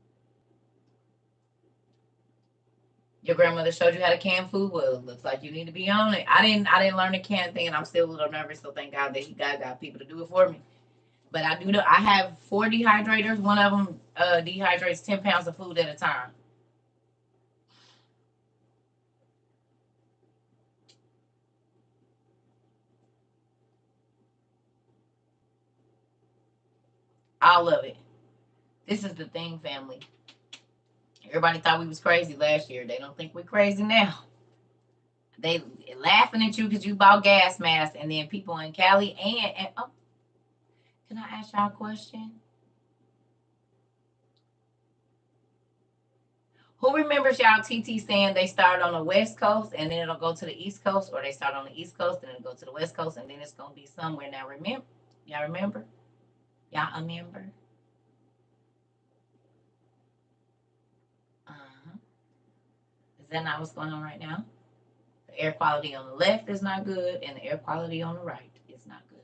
Your grandmother showed you how to can food. Well, it looks like you need to be on it. I didn't learn the can thing, and I'm still a little nervous. So thank God that God got people to do it for me. But I do know I have 4 dehydrators. One of them dehydrates 10 pounds of food at a time. All of it. This is the thing, family. Everybody thought we was crazy last year. They don't think we're crazy now. They laughing at you because you bought gas masks, and then people in Cali and oh, can I ask y'all a question? Who remembers y'all TT saying they start on the West Coast and then it'll go to the East Coast, or they start on the East Coast and it'll go to the West Coast and then it's gonna be somewhere? Now remember, y'all remember? Y'all remember? Is that not what's going on right now? The air quality on the left is not good, and the air quality on the right is not good.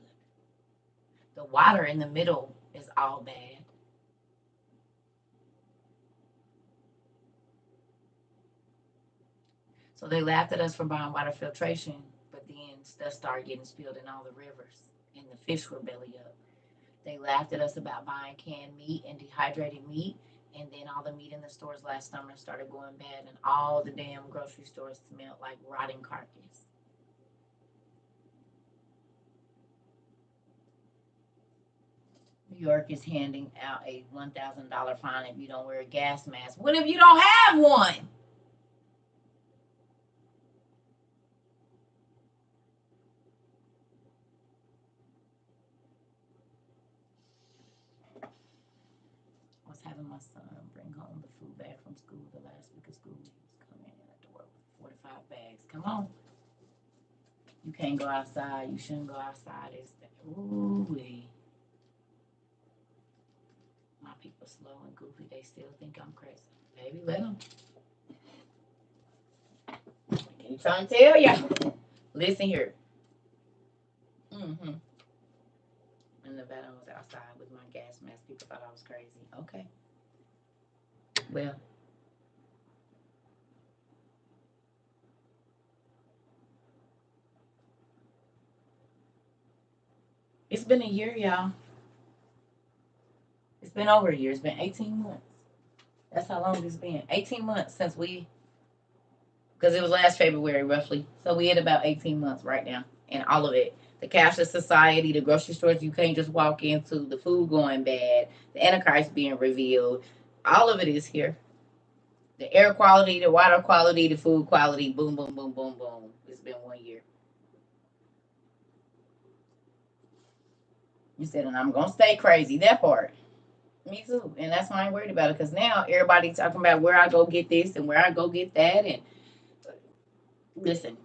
The water in the middle is all bad. So they laughed at us for buying water filtration, but then stuff started getting spilled in all the rivers, and the fish were belly up. They laughed at us about buying canned meat and dehydrated meat, and then all the meat in the stores last summer started going bad, and all the damn grocery stores smelled like rotting carcass. New York is handing out a $1,000 fine if you don't wear a gas mask. What if you don't have one? I was having my son bring home the food bag from school the last week of school. He was coming in at the door with 45 bags. Come on. You can't go outside. You shouldn't go outside. It's ooh-wee. My people slow and goofy. They still think I'm crazy. Baby, let them. I'm trying to tell y'all. Listen here. And Nevada was outside with my gas mask. People thought I was crazy. Okay. Well. It's been a year, y'all. It's been over a year. It's been 18 months. That's how long it's been. 18 months since we, because it was last February roughly. So we had about 18 months right now. And all of it. The cashless society, the grocery stores you can't just walk into, the food going bad, the Antichrist being revealed. All of it is here. The air quality, the water quality, the food quality, boom, boom, boom, boom, boom. It's been 1 year. You said, and I'm going to stay crazy. That part. Me too. And that's why I ain't worried about it. Because now everybody talking about where I go get this and where I go get that. And listen.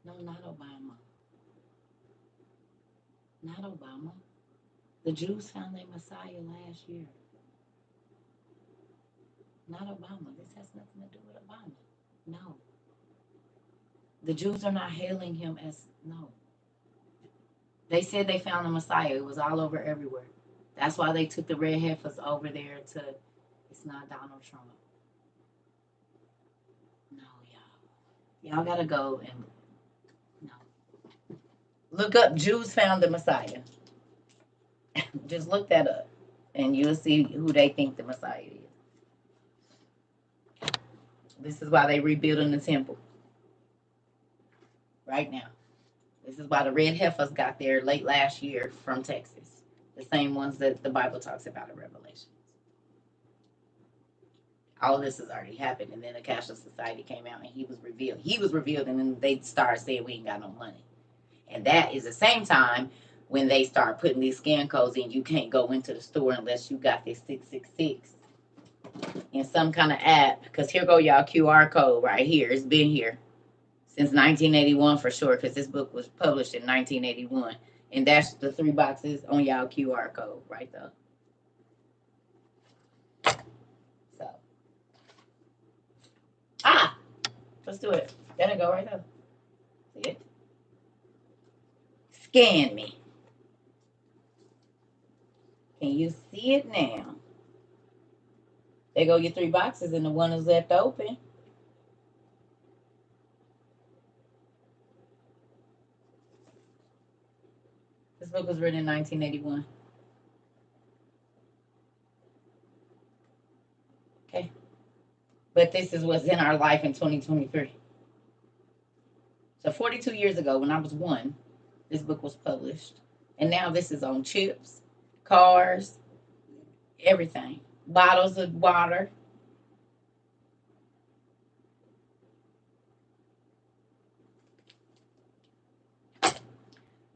No, not Obama. Not Obama. The Jews found their Messiah last year. Not Obama. This has nothing to do with Obama. No. The Jews are not hailing him as, no. They said they found the Messiah. It was all over everywhere. That's why they took the red heifers over there to, it's not Donald Trump. No, y'all. Y'all gotta go and, no. Look up Jews found the Messiah. Just look that up. And you'll see who they think the Messiah is. This is why they rebuilding the temple. Right now. This is why the red heifers got there late last year from Texas. The same ones that the Bible talks about in Revelation. All of this has already happened. And then the cashless society came out and he was revealed. He was revealed, and then they started saying we ain't got no money. And that is the same time when they start putting these scan codes in. You can't go into the store unless you got this 666 in some kind of app. Because here go y'all QR code right here. It's been here since 1981 for sure, because this book was published in 1981. And that's the 3 boxes on y'all QR code right there. So, let's do it. There it go right there. See it? Scan me. Can you see it now? There go your 3 boxes, and the one is left open. This book was written in 1981. Okay. But But this is what's in our life in 2023. So 42 years ago, when I was 1, this book was published. And now this is on chips, cars, everything. Bottles of water.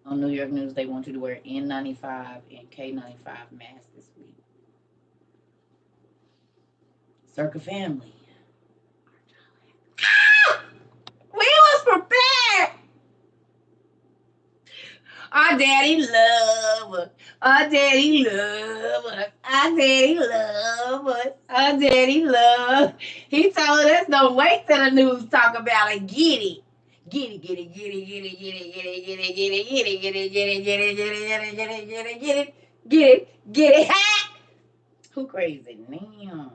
On New York News, they want you to wear N95 and K95 masks this week. Circa family. We was prepared. Our daddy love us. Our daddy love us. Our daddy love us. Our daddy love. He told us don't wait till the news talk about it. Get it. Get it, get it, get it, get it, get it, get it, get it, get it, get it, get it, get it, get it, get it, get it, get it, get it, get it, get it, get it. Ha! Who crazy now?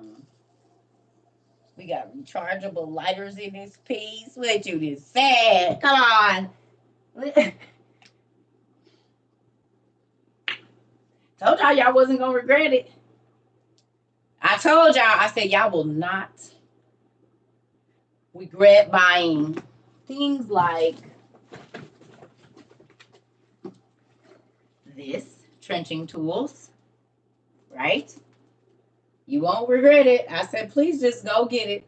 We got rechargeable lighters in this piece. What you this sad? Come on. Told y'all wasn't gonna regret it. I told y'all, I said y'all will not regret buying things like this, trenching tools, right? You won't regret it. I said, please just go get it.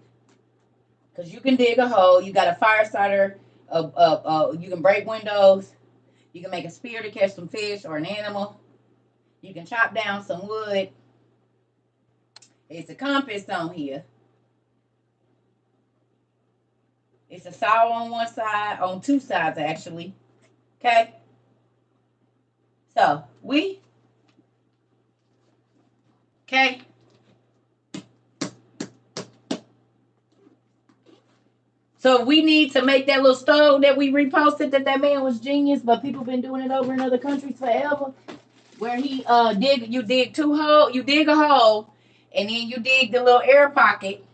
Because you can dig a hole. You got a fire starter. You can break windows. You can make a spear to catch some fish or an animal. You can chop down some wood. It's a compass on here. It's a saw on one side, on 2 sides actually. Okay? So, okay? So we need to make that little stove that we reposted that man was genius, but people been doing it over in other countries forever. Where he you dig a hole, and then you dig the little air pocket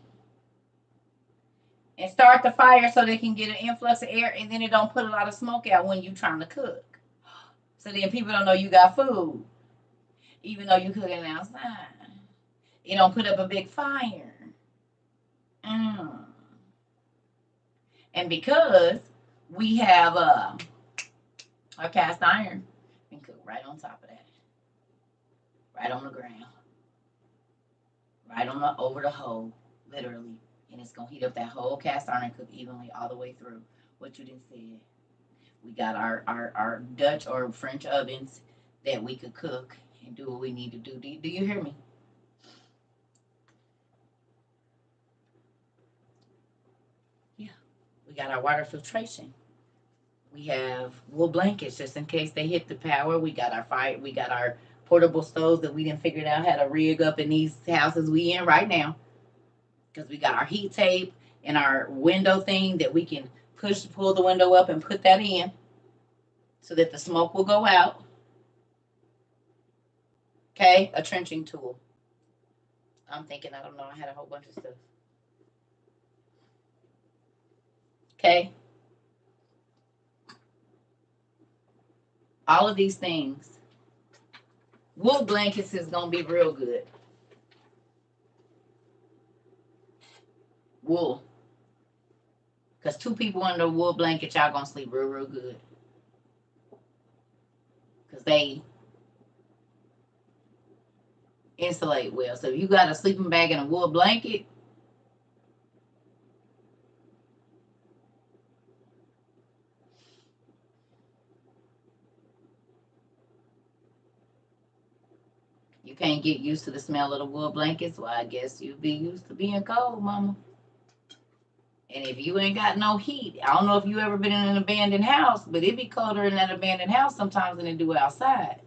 and start the fire so they can get an influx of air, and then it don't put a lot of smoke out when you trying to cook. So then people don't know you got food, even though you cooking outside. It don't put up a big fire. And because we have a cast iron, we can cook right on top of that, right on the ground, right on over the hole, literally, and it's gonna heat up that whole cast iron and cook evenly all the way through. What you didn't say. We got our Dutch or French ovens that we could cook and do what we need to do. Do you hear me? Yeah. We got our water filtration. We have wool blankets just in case they hit the power. We got our fire. We got our portable stoves that we didn't figure out how to rig up in these houses we in right now. Because we got our heat tape and our window thing that we can pull the window up and put that in so that the smoke will go out. Okay, a trenching tool. I'm thinking, I don't know, I had a whole bunch of stuff. Okay. All of these things. Wool blankets is going to be real good. Wool. Because 2 people under a wool blanket, y'all going to sleep real, real good. Because they insulate well. So if you got a sleeping bag and a wool blanket, you can't get used to the smell of the wool blankets. Well, I guess you'll be used to being cold, mama. And if you ain't got no heat, I don't know if you ever been in an abandoned house, but it be colder in that abandoned house sometimes than it do outside.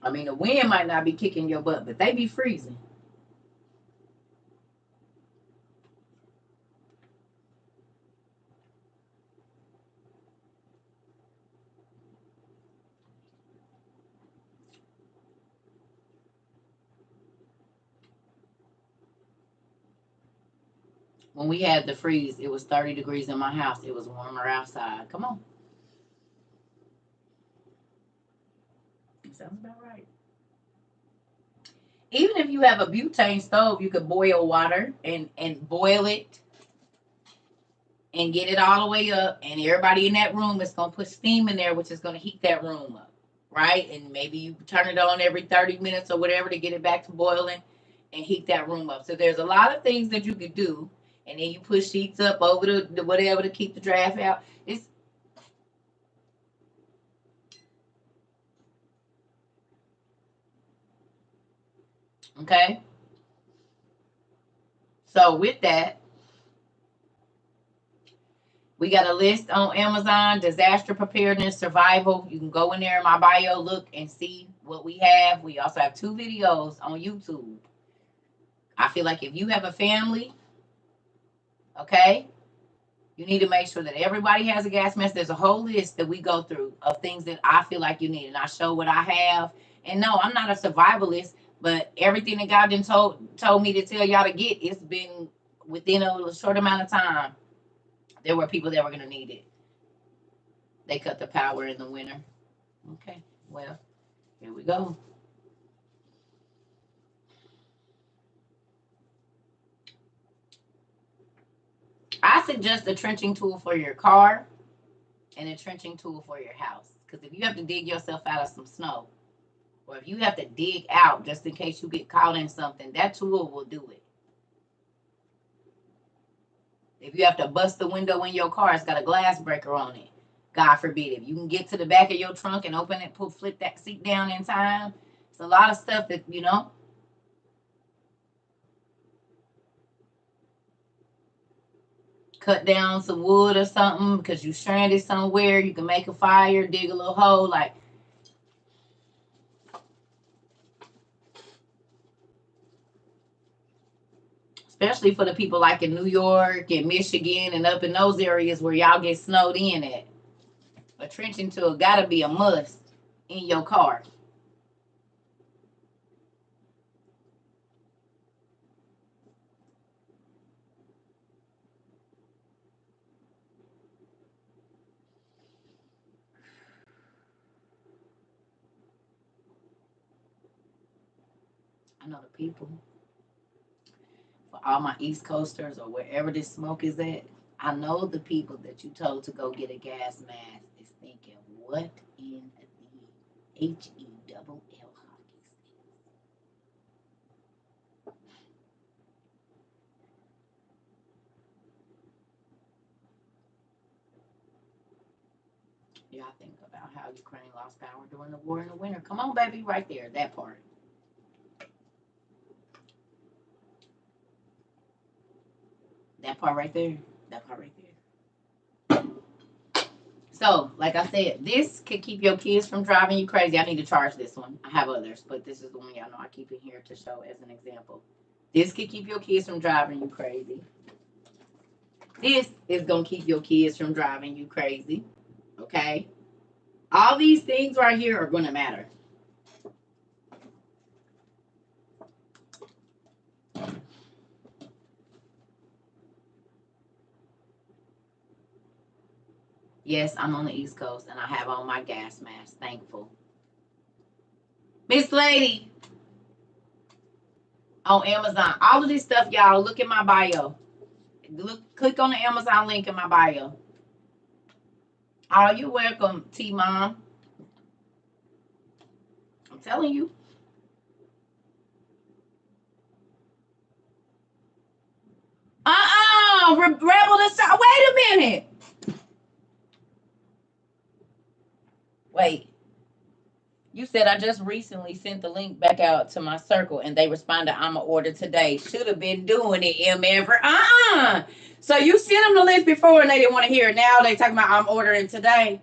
I mean, the wind might not be kicking your butt, but they be freezing. When we had the freeze, it was 30 degrees in my house. It was warmer outside. Come on. sounds about right. Even if you have a butane stove, you could boil water and boil it and get it all the way up, and everybody in that room is gonna put steam in there, which is gonna heat that room up, right? And maybe you turn it on every 30 minutes or whatever to get it back to boiling and heat that room up. So there's a lot of things that you could do, and then you put sheets up over the whatever to keep the draft out. It's okay. So with that, we got a list on Amazon, disaster preparedness, survival. You can go in there in my bio, look and see what we have. We also have 2 videos on YouTube. I feel like if you have a family, okay, you need to make sure that everybody has a gas mask. There's a whole list that we go through of things that I feel like you need. And I show what I have. And no, I'm not a survivalist, but everything that God done told me to tell y'all to get, it's been within a short amount of time. There were people that were going to need it. They cut the power in the winter. Okay, well, here we go. I suggest a trenching tool for your car and a trenching tool for your house. Because if you have to dig yourself out of some snow, or if you have to dig out just in case you get caught in something, that tool will do it. If you have to bust the window in your car, it's got a glass breaker on it. God forbid. If you can get to the back of your trunk and open it, flip that seat down in time. It's a lot of stuff that, cut down some wood or something because you stranded somewhere. You can make a fire, dig a little hole. Like, especially for the people like in New York and Michigan and up in those areas where y'all get snowed in at. A trenching tool gotta be a must in your car. I know the people. For all my East Coasters or wherever this smoke is at, I know the people that you told to go get a gas mask is thinking, what in the HE hockey stick? Y'all think about how Ukraine lost power during the war in the winter. Come on, baby, right there, that part. That part right there. That part right there. So, like I said, this could keep your kids from driving you crazy. I need to charge this one. I have others, but this is the one y'all know I keep in here to show as an example. This could keep your kids from driving you crazy. This is going to keep your kids from driving you crazy. Okay? All these things right here are going to matter. Yes, I'm on the East Coast and I have on my gas mask. Thankful. Miss Lady on Amazon. All of this stuff, y'all, look at my bio. Click on the Amazon link in my bio. Oh, you're welcome, T Mom. I'm telling you. Rebel to stop. Wait a minute. Wait. You said I just recently sent the link back out to my circle and they responded, I'm going to order today. Should have been doing it, MF. So you sent them the list before and they didn't want to hear it. Now they talking about I'm ordering today.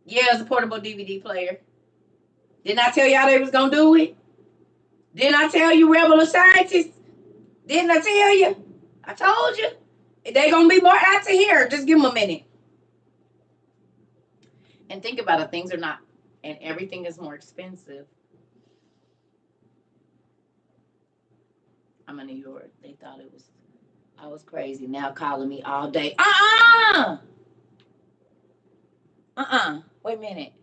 Yeah, it's a portable DVD player. Didn't I tell y'all they was going to do it? Didn't I tell you, Rebel Scientists? Didn't I tell you? I told you. They going to be more out to here. Just give them a minute. And think about it. Things are not, and everything is more expensive. I'm in New York. They thought I was crazy. Now calling me all day. Wait a minute.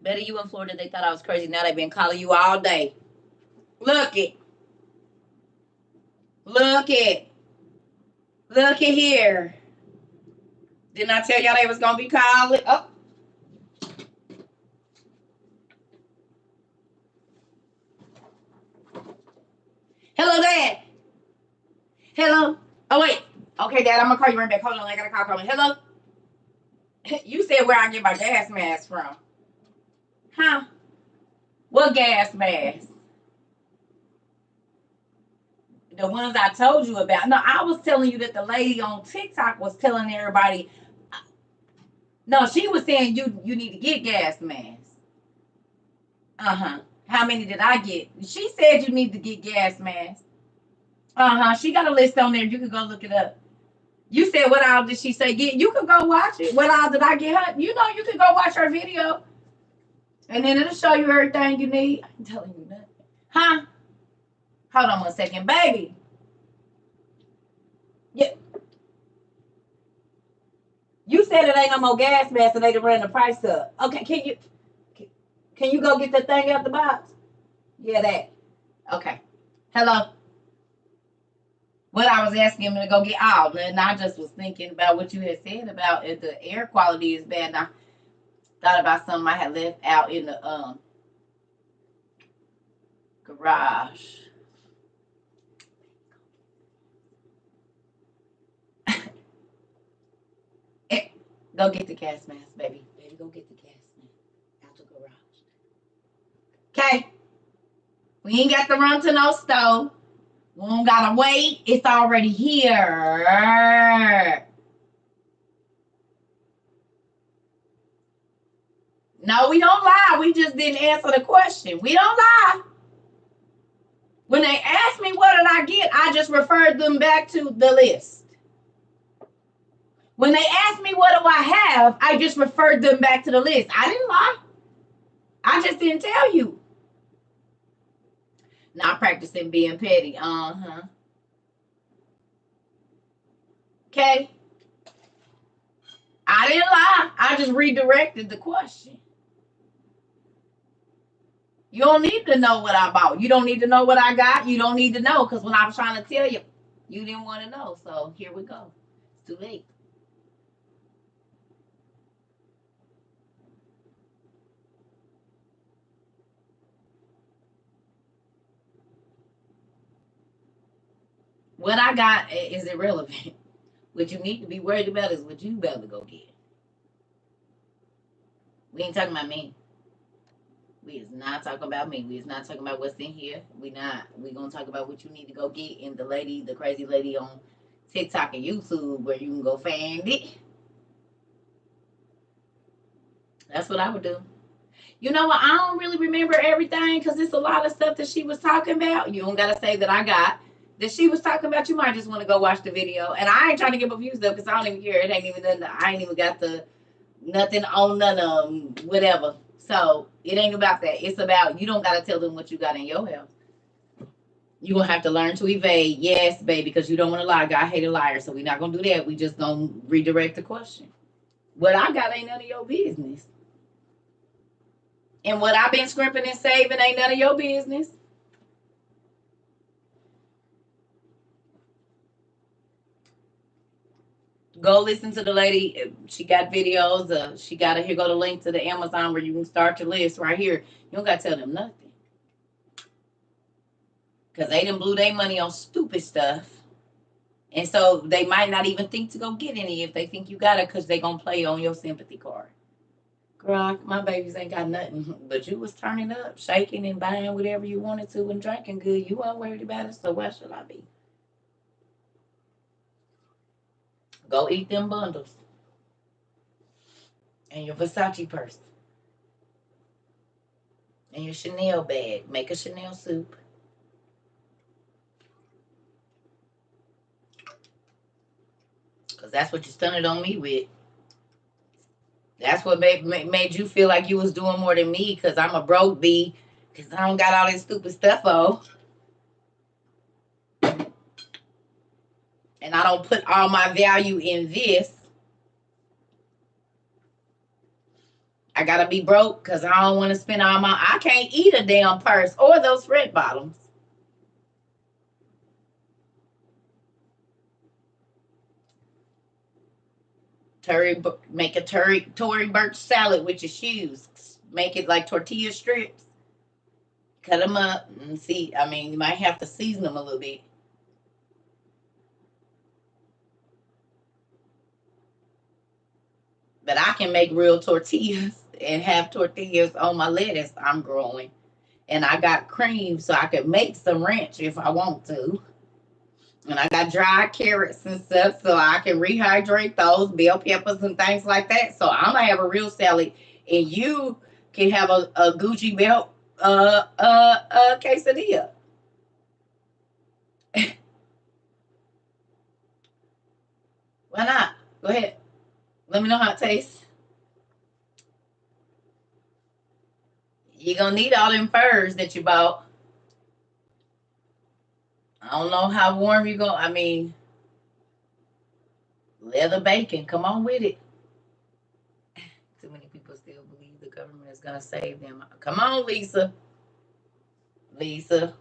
Better you in Florida, they thought I was crazy. Now they've been calling you all day. Look it. Look it. Look it here. Didn't I tell y'all they was going to be calling? Oh. Hello, Dad. Hello. Oh, wait. Okay, Dad, I'm going to call you right back. Hold on, I got a call coming. Hello. You said where I get my gas mask from. Huh? What gas mask? The ones I told you about. No, I was telling you that the lady on TikTok was telling everybody. No, she was saying you need to get gas masks. Uh-huh. How many did I get? She said you need to get gas masks. Uh-huh. She got a list on there. You can go look it up. You said what all did she say? Get you can go watch it. What all did I get her? You know you can go watch her video. And then it'll show you everything you need. I'm telling you nothing. Huh? Hold on 1 second, baby. Yeah. You said it ain't no more gas mask and they done ran the price up. Okay, can you go get that thing out the box? Yeah, that. Okay. Hello. What I was asking him to go get out, and I just was thinking about what you had said about if the air quality is bad. And I thought about something I had left out in the garage. Go get the gas mask, baby. Baby, go get the gas mask out the garage. Okay. We ain't got to run to no stove. We don't gotta wait. It's already here. No, we don't lie. We just didn't answer the question. We don't lie. When they asked me what did I get, I just referred them back to the list. When they asked me what do I have, I just referred them back to the list. I didn't lie. I just didn't tell you. Not practicing being petty. Uh-huh. Okay. I didn't lie. I just redirected the question. You don't need to know what I bought. You don't need to know what I got. You don't need to know because when I was trying to tell you, you didn't want to know. So here we go. It's too late. What I got is irrelevant. What you need to be worried about is what you better go get. We ain't talking about me. We is not talking about me. We is not talking about what's in here. We not. We gonna talk about what you need to go get. And the crazy lady on TikTok and YouTube, where you can go find it. That's what I would do. You know what? I don't really remember everything because it's a lot of stuff that she was talking about. You don't gotta say that I got that she was talking about. You might just want to go watch the video. And I ain't trying to get confused up because I don't even care. It ain't even nothing. I ain't even got the nothing on none of them, whatever. So it ain't about that. It's about you don't gotta tell them what you got in your house. You're gonna have to learn to evade, yes, baby, because you don't want to lie. God hate a liar, so we're not gonna do that. We just gonna redirect the question. What I got ain't none of your business. And what I've been scrimping and saving ain't none of your business. Go listen to the lady. She got videos. She got here. Go the link to the Amazon where you can start your list right here. You don't got to tell them nothing. Because they done blew their money on stupid stuff. And so they might not even think to go get any if they think you got it because they going to play on your sympathy card. Girl, my babies ain't got nothing. But you was turning up, shaking and buying whatever you wanted to and drinking good. You weren't worried about it, so why should I be? Go eat them bundles. And your Versace purse. And your Chanel bag. Make a Chanel soup. Because that's what you stunned on me with. That's what made you feel like you was doing more than me because I'm a broke bee. Because I don't got all this stupid stuff on. And I don't put all my value in this. I gotta be broke because I don't want to spend all my. I can't eat a damn purse or those red bottoms. Make a Tory Burch salad with your shoes. Make it like tortilla strips. Cut them up and see. I mean, you might have to season them a little bit. But I can make real tortillas and have tortillas on my lettuce I'm growing. And I got cream so I could make some ranch if I want to. And I got dried carrots and stuff so I can rehydrate those, bell peppers and things like that. So I'm gonna have a real salad, and you can have a Gucci belt quesadilla. Why not? Go ahead. Let me know how it tastes. You're gonna need all them furs that you bought. I don't know how warm you go. I mean, leather bacon. Come on with it. Too many people still believe the government is gonna save them. Come on, Lisa. Lisa.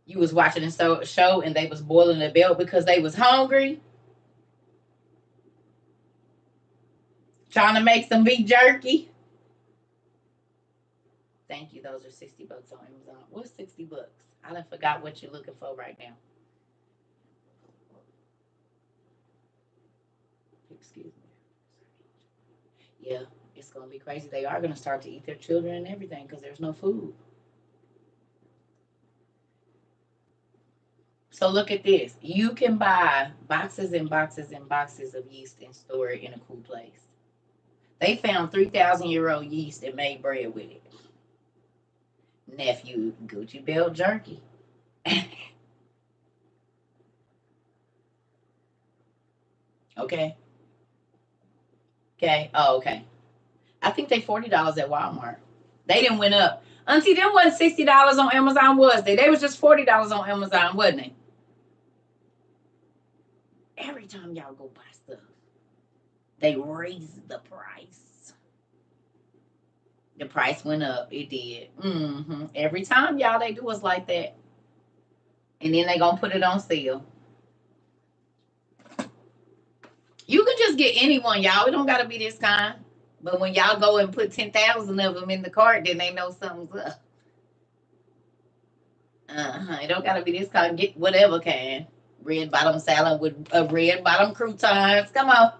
You was watching a show and they was boiling the belt because they was hungry. Trying to make some beef jerky. Thank you. Those are $60 on Amazon. What's $60? I done forgot what you're looking for right now. Excuse me. Yeah, it's gonna be crazy. They are gonna start to eat their children and everything because there's no food. So look at this. You can buy boxes and boxes and boxes of yeast and store it in a cool place. They found 3,000-year-old yeast and made bread with it. Nephew, Gucci belt jerky. Okay. Okay. Oh, okay. I think they $40 at Walmart. They didn't went up. Auntie, them wasn't $60 on Amazon, was they? They was just $40 on Amazon, wasn't it? Every time y'all go buy stuff, they raise the price. The price went up. It did. Every time y'all they do us like that. And then they gonna put it on sale. You can just get anyone, y'all. It don't gotta be this kind. But when y'all go and put 10,000 of them in the cart, then they know something's up. It don't gotta be this kind. Get whatever kind. Red bottom salad with red bottom croutons. Come on.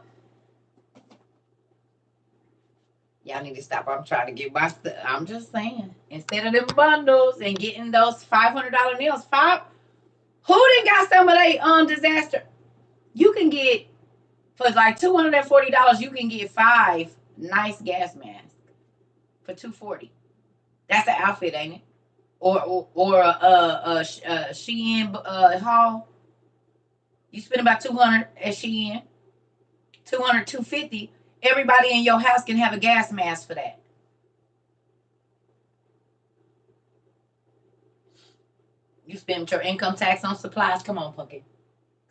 Y'all need to stop. I'm trying to get my stuff. I'm just saying. Instead of them bundles and getting those $500 meals, who didn't got some of they disaster? You can get for like $240. You can get 5 nice gas masks for $240. That's an outfit, ain't it? Or a Shein haul. You spend about 200 at Shein, 200, 250. Everybody in your house can have a gas mask for that. You spend your income tax on supplies. Come on, Punky.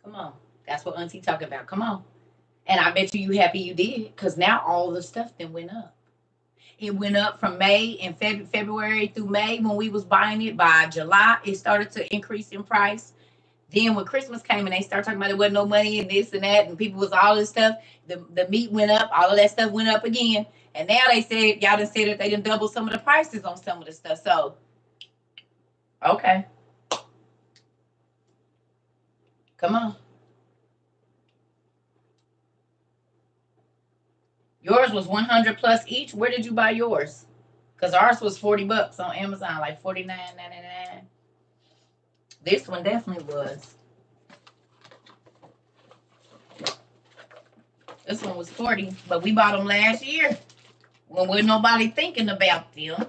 Come on. That's what Auntie talking about. Come on. And I bet you happy you did, because now all the stuff then went up. It went up from May and February through May when we was buying it. By July, it started to increase in price. Then when Christmas came and they started talking about there wasn't no money and this and that, and people was all this stuff, the meat went up, all of that stuff went up again. And now they said, y'all done said that they done double some of the prices on some of the stuff. So, okay. Come on. Yours was 100 plus each. Where did you buy yours? Because ours was $40 on Amazon, like $49.99. This one definitely was. This one was 40, but we bought them last year when wasn't nobody thinking about them.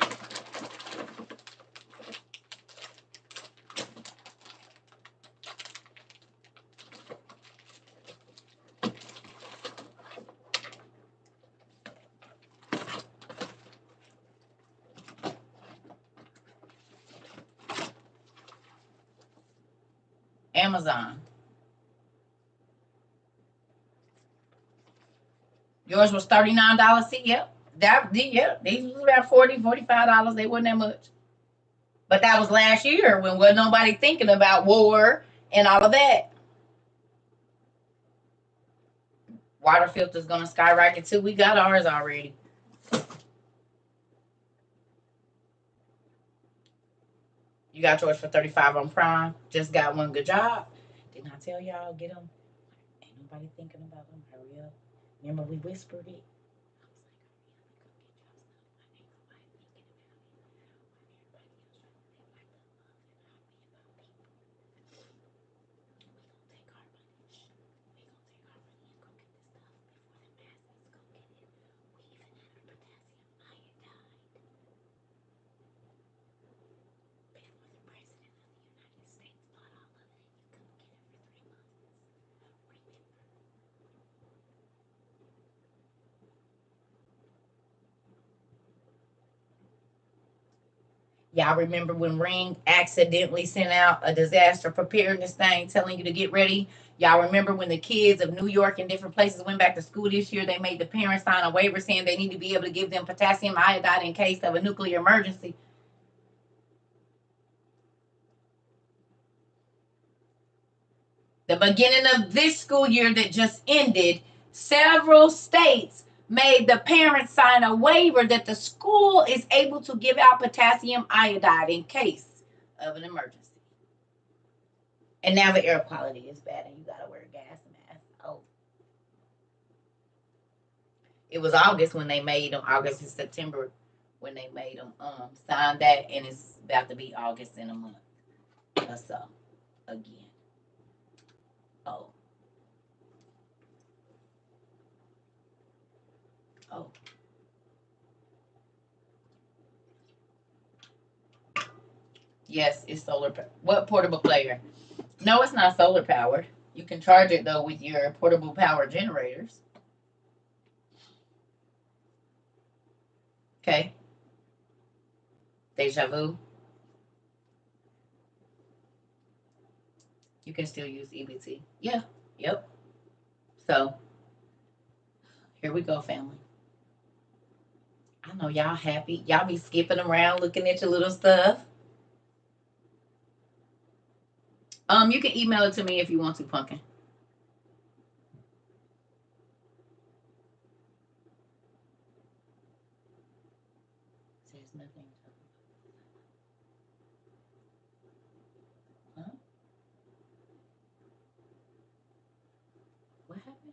Amazon. Yours was $39. See, yep. These was about $40, $45. They wasn't that much. But that was last year when wasn't nobody thinking about war and all of that. Water filter's gonna skyrocket too. We got ours already. You got yours for 35 on Prime. Just got one. Good job. Didn't I tell y'all get them? Ain't nobody thinking about them. Hurry up. Remember we whispered it. Y'all remember when Ring accidentally sent out a disaster preparedness thing telling you to get ready? Y'all remember when the kids of New York and different places went back to school this year? They made the parents sign a waiver saying they need to be able to give them potassium iodide in case of a nuclear emergency. The beginning of this school year that just ended, several states made the parents sign a waiver that the school is able to give out potassium iodide in case of an emergency. And now the air quality is bad and you gotta wear a gas mask. Oh. It was August when they made them, August and September when they made them sign that, and it's about to be August in a month or so again. Oh. Oh. Yes, it's solar powered. What portable player? No, it's not solar powered. You can charge it though with your portable power generators. Okay. Deja vu. You can still use EBT. Yeah. Yep. So here we go, family. I know y'all happy. Y'all be skipping around looking at your little stuff. You can email it to me if you want to, Pumpkin. Says nothing. Huh? What happened?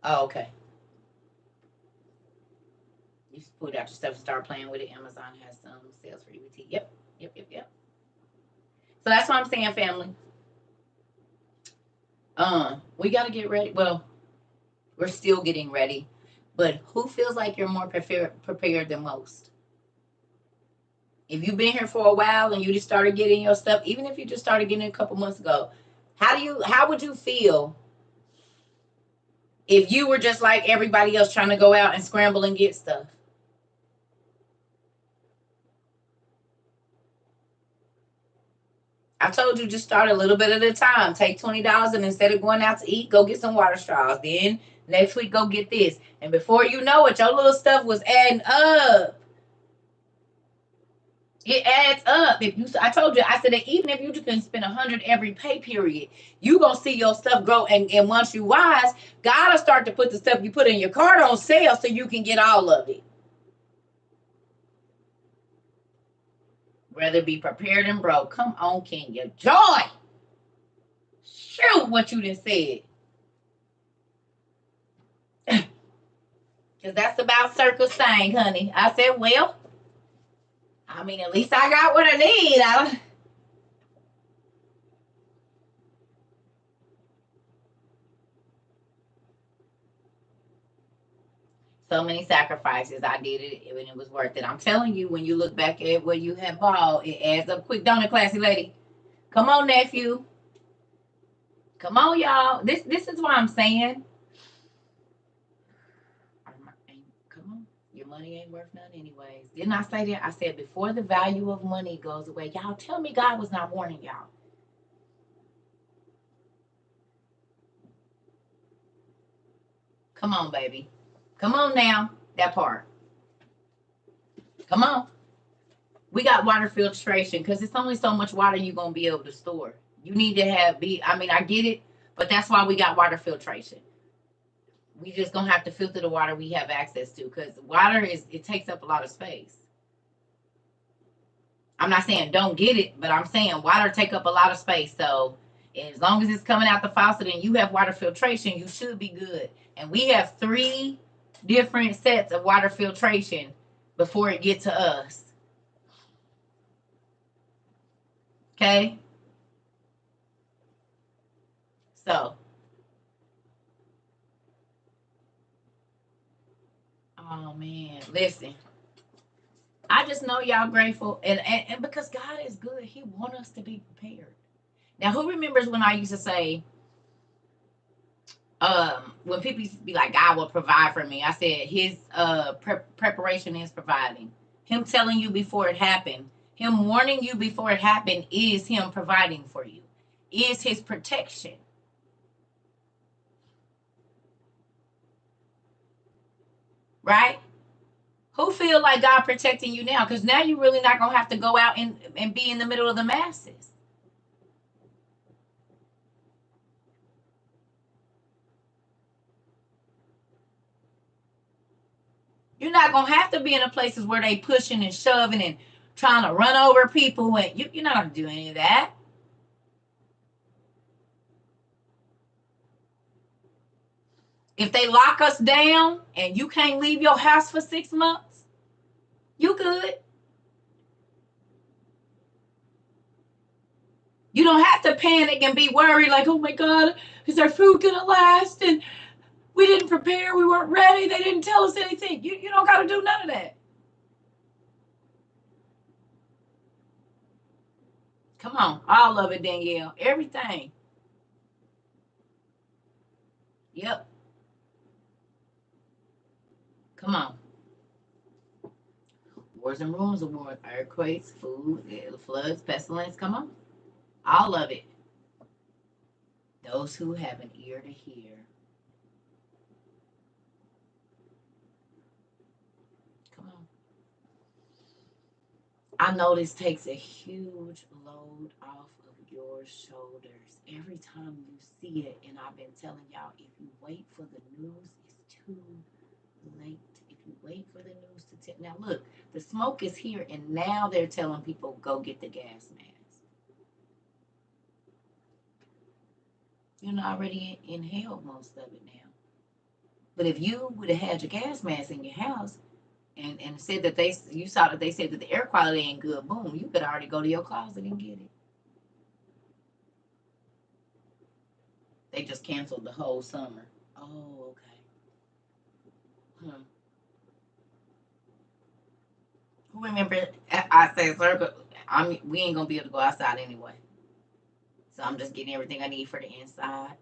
Oh, okay. You just put out your stuff and start playing with it. Amazon has some sales for EBT. Yep. So that's what I'm saying, family. We gotta get ready. Well, we're still getting ready. But who feels like you're more prepared than most? If you've been here for a while and you just started getting your stuff, even if you just started getting it a couple months ago, how would you feel if you were just like everybody else trying to go out and scramble and get stuff? I told you just start a little bit at a time. Take $20 and instead of going out to eat, go get some water straws. Then next week go get this. And before you know it, your little stuff was adding up. It adds up. I told you, I said that even if you can spend 100 every pay period, you gonna see your stuff grow. And once you wise, gotta start to put the stuff you put in your cart on sale so you can get all of it. Rather be prepared and broke. Come on, Kenya. Joy. Shoot what you just said. Because that's about Circus thing, honey. I said, well, I mean, at least I got what I need. So many sacrifices. I did it and it was worth it. I'm telling you, when you look back at what you have bought, it adds up quick, don't it, classy lady? Come on, nephew. Come on, y'all. This is why I'm saying. Come on. Your money ain't worth nothing anyways. Didn't I say that? I said before the value of money goes away. Y'all tell me God was not warning y'all. Come on, baby. Come on now. That part. Come on. We got water filtration because it's only so much water you're gonna be able to store. You need to I mean, I get it, but that's why we got water filtration. We just gonna have to filter the water we have access to because water it takes up a lot of space. I'm not saying don't get it, but I'm saying water take up a lot of space. So as long as it's coming out the faucet and you have water filtration, you should be good. And we have 3 different sets of water filtration before it gets to us. Okay? So, oh man, listen. I just know y'all grateful and because God is good, He wants us to be prepared. Now, who remembers when I used to say, when people used to be like, God will provide for me, I said His preparation is providing. Him telling you before it happened, Him warning you before it happened is Him providing for you, is His protection. Right? Who feel like God protecting you now? Because now you're really not going to have to go out and be in the middle of the masses. You're not going to have to be in the places where they pushing and shoving and trying to run over people. And you're not going to do any of that. If they lock us down and you can't leave your house for 6 months, you good. You don't have to panic and be worried like, oh my God, is our food going to last? And we didn't prepare. We weren't ready. They didn't tell us anything. You don't got to do none of that. Come on. All of it, Danielle. Everything. Yep. Come on. Wars and rumors of war, earthquakes, food, floods, pestilence. Come on. All of it. Those who have an ear to hear. Come on. I know this takes a huge load off of your shoulders every time you see it. And I've been telling y'all, if you wait for the news, it's too late. If you wait for the news to tell. Now, look, the smoke is here, and now they're telling people go get the gas mask. You're already inhaled most of it now. But if you would have had your gas mask in your house and said that you saw that they said that the air quality ain't good, boom, you could already go to your closet and get it. They just canceled the whole summer. Oh, okay. Who remember I said, sir, we ain't gonna be able to go outside anyway. So I'm just getting everything I need for the inside.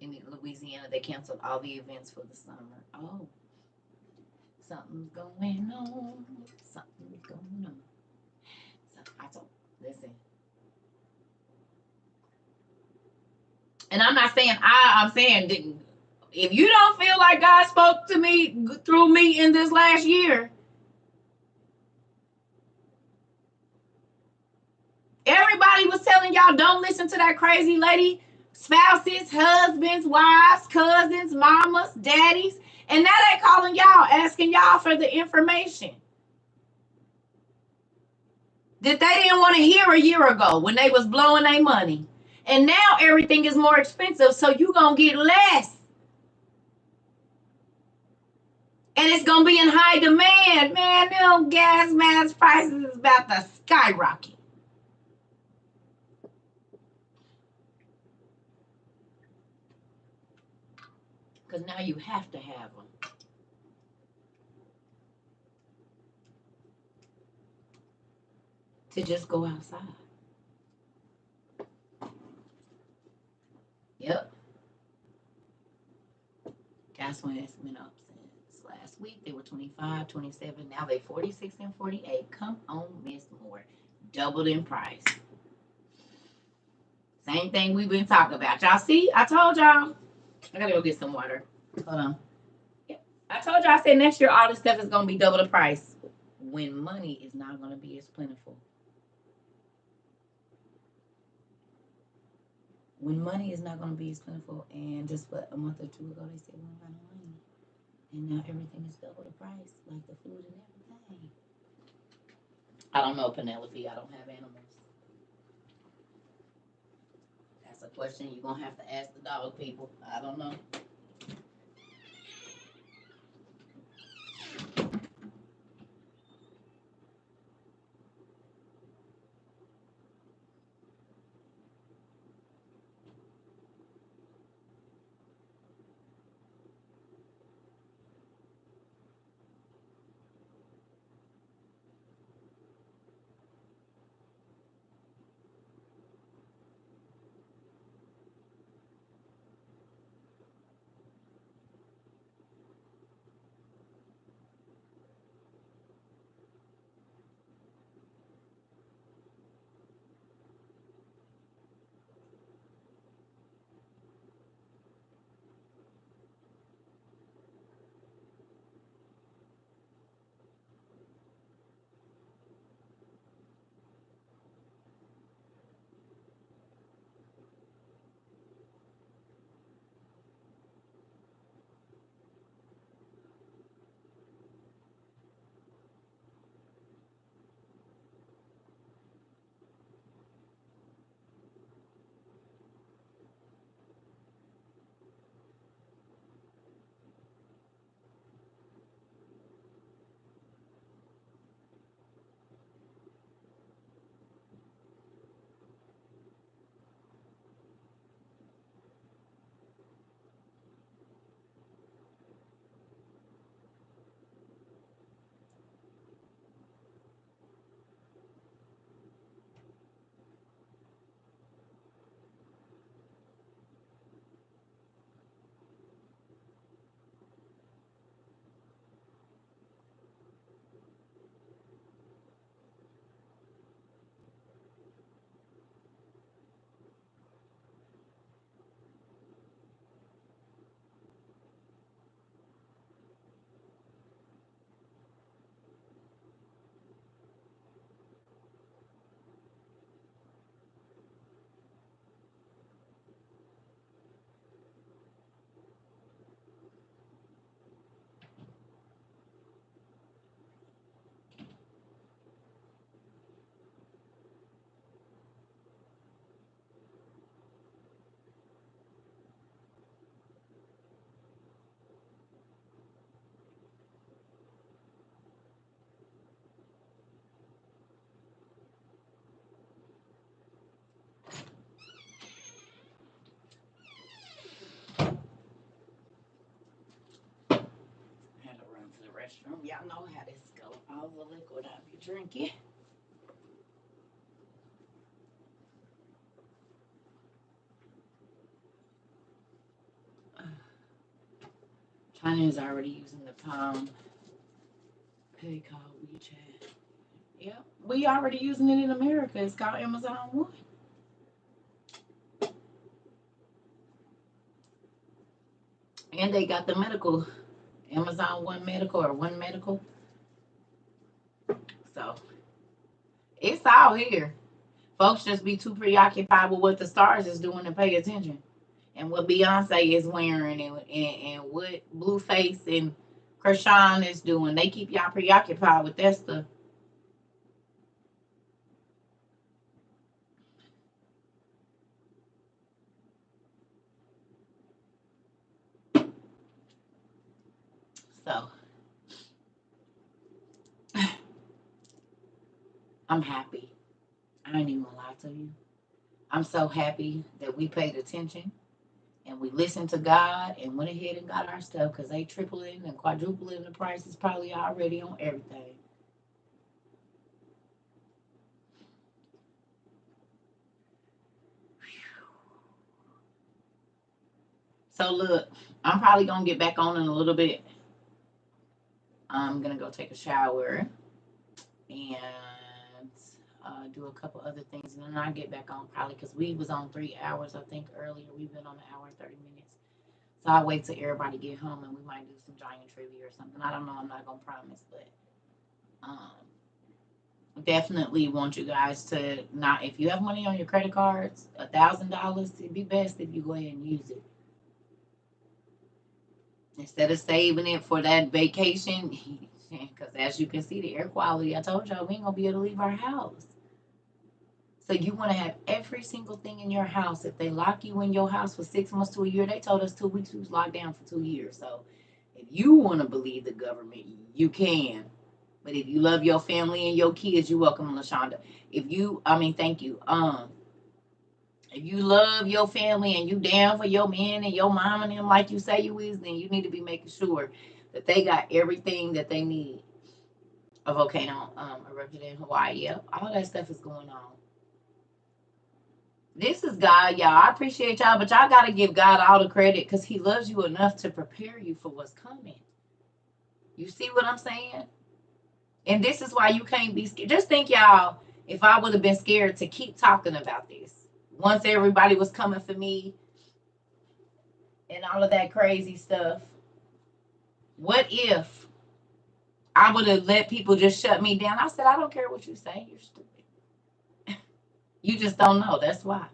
In Louisiana, they canceled all the events for the summer. Oh, something's going on. Something's going on. So I told, listen. And I'm not saying I'm saying if you don't feel like God spoke to me through me in this last year, everybody was telling y'all don't listen to that crazy lady, spouses, husbands, wives, cousins, mamas, daddies, and now they calling y'all, asking y'all for the information that they didn't want to hear a year ago when they was blowing their money. And now everything is more expensive, so you gonna get less. And it's gonna be in high demand. Man, them gas mask prices is about to skyrocket. Because now you have to have them. To just go outside. Yep. Gas when it's been up since last week. They were 25, 27. Now they 46 and 48. Come on, Miss Moore. doubled in price. Same thing we've been talking about. Y'all see? I told y'all. I gotta go get some water. Hold on. Yeah. I told y'all, I said next year all this stuff is gonna be double the price when money is not gonna be as plentiful. When money is not gonna be as plentiful, and just what, a month or two ago they said we don't got no money. And now everything is double the price, like the food and everything. I don't know, Penelope. I don't have animals. That's a question you're gonna have to ask the dog people. I don't know. I had to run to the restroom. Y'all know how this go. All the liquid I be drinking. China is already using the Palm Pay called WeChat. Yep, we already using it in America. It's called Amazon One. And they got the medical, Amazon One Medical or One Medical. So it's all here. Folks just be too preoccupied with what the stars is doing to pay attention. And what Beyonce is wearing and what Blueface and Krishan is doing. They keep y'all preoccupied with that stuff. So I'm happy. I ain't even gonna lie to you. I'm so happy that we paid attention and we listened to God and went ahead and got our stuff because they tripling and quadrupling the prices probably already on everything. So look, I'm probably gonna get back on in a little bit. I'm gonna go take a shower and do a couple other things, and then I'll get back on probably because we was on 3 hours, I think, earlier. We've been on an hour and 30 minutes. So I'll wait till everybody get home and we might do some giant trivia or something. I don't know. I'm not going to promise, but definitely want you guys to not, if you have money on your credit cards, $1,000, it'd be best if you go ahead and use it. Instead of saving it for that vacation, because as you can see, the air quality, I told y'all, we ain't going to be able to leave our house. So you want to have every single thing in your house. If they lock you in your house for 6 months to a year, they told us 2 weeks we was locked down for 2 years. So if you want to believe the government, you can. But if you love your family and your kids, you're welcome, LaShonda. Thank you. If you love your family and you down for your man and your mom and them like you say you is, then you need to be making sure that they got everything that they need. A volcano erupted in Hawaii. Yep, all that stuff is going on. This is God, y'all. I appreciate y'all, but y'all got to give God all the credit because he loves you enough to prepare you for what's coming. You see what I'm saying? And this is why you can't be scared. Just think, y'all, if I would have been scared to keep talking about this. Once everybody was coming for me and all of that crazy stuff, what if I would have let people just shut me down? I said, I don't care what you say. You're stupid. You just don't know. That's why.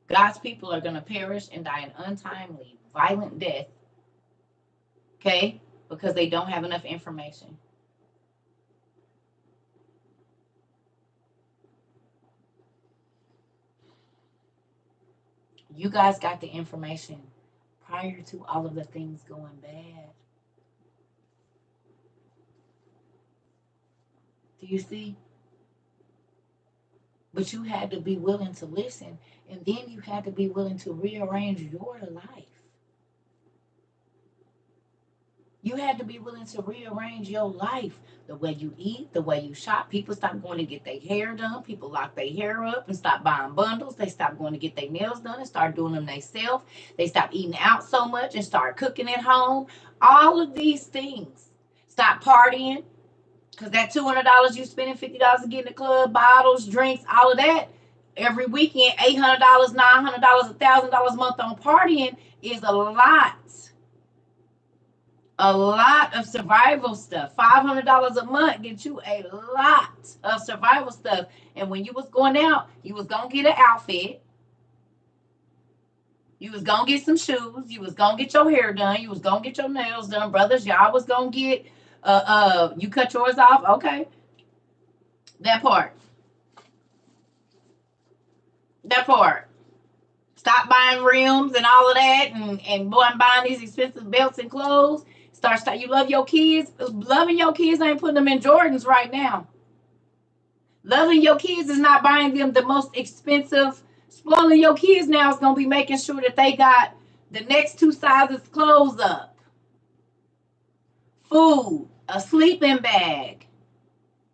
God's people are going to perish and die an untimely, violent death. Okay? Because they don't have enough information. You guys got the information prior to all of the things going bad. Do you see? But you had to be willing to listen, and then you had to be willing to rearrange your life. You had to be willing to rearrange your life. The way you eat, the way you shop. People stop going to get their hair done. People lock their hair up and stop buying bundles. They stop going to get their nails done and start doing them themselves. They stop eating out so much and start cooking at home. All of these things. Stop partying. Because that $200 you spending, $50 to get in the club, bottles, drinks, all of that. Every weekend, $800, $900, $1,000 a month on partying is a lot. A lot of survival stuff. $500 a month gets you a lot of survival stuff. And when you was going out, you was gonna get an outfit. You was gonna get some shoes. You was gonna get your hair done. You was gonna get your nails done, brothers. Y'all was gonna get you cut yours off. Okay, that part. That part. Stop buying rims and all of that, and boy, I'm buying these expensive belts and clothes. Start. You love your kids. Loving your kids ain't putting them in Jordans right now. Loving your kids is not buying them the most expensive. Spoiling your kids now is gonna be making sure that they got the next 2 sizes clothes up, food, a sleeping bag,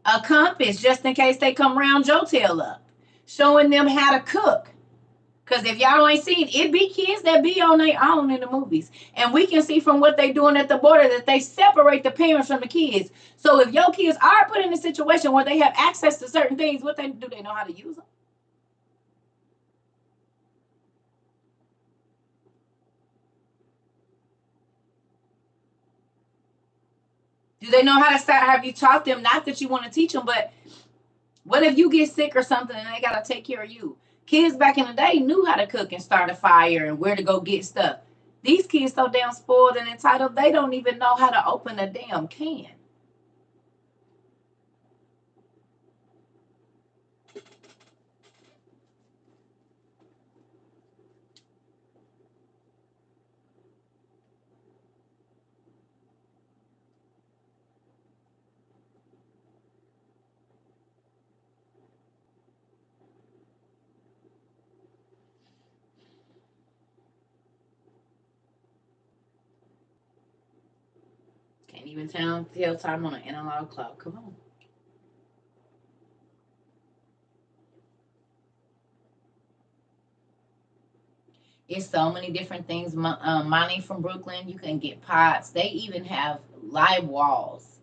a compass just in case they come round your tail up, showing them how to cook. Because if y'all ain't seen, it be kids that be on their own in the movies. And we can see from what they doing at the border that they separate the parents from the kids. So if your kids are put in a situation where they have access to certain things, what they do, they know how to use them? Do they know how to start? Have you taught them? Not that you want to teach them, but what if you get sick or something and they got to take care of you? Kids back in the day knew how to cook and start a fire and where to go get stuff. These kids so damn spoiled and entitled, they don't even know how to open a damn can. Can't even tell time on an analog clock. Come on. It's so many different things. Money from Brooklyn, you can get pots. They even have live walls.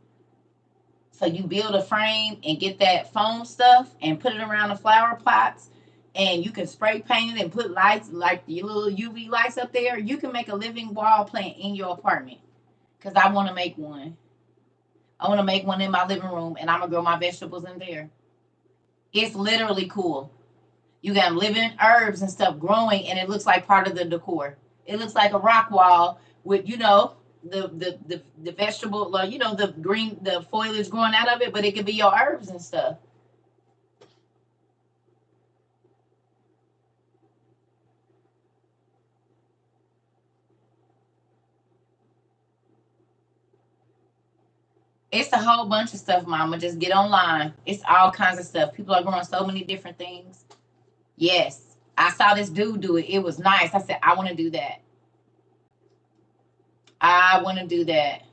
So you build a frame and get that foam stuff and put it around the flower pots, and you can spray paint it and put lights like your little UV lights up there. You can make a living wall plant in your apartment. Cause I want to make one. I want to make one in my living room, and I'm gonna grow my vegetables in there. It's literally cool. You got living herbs and stuff growing, and it looks like part of the decor. It looks like a rock wall with, the vegetable, the green, the foliage growing out of it, but it could be your herbs and stuff. It's a whole bunch of stuff, Mama. Just get online. It's all kinds of stuff. People are growing so many different things. Yes, I saw this dude do it. It was nice. I said, I want to do that. I want to do that.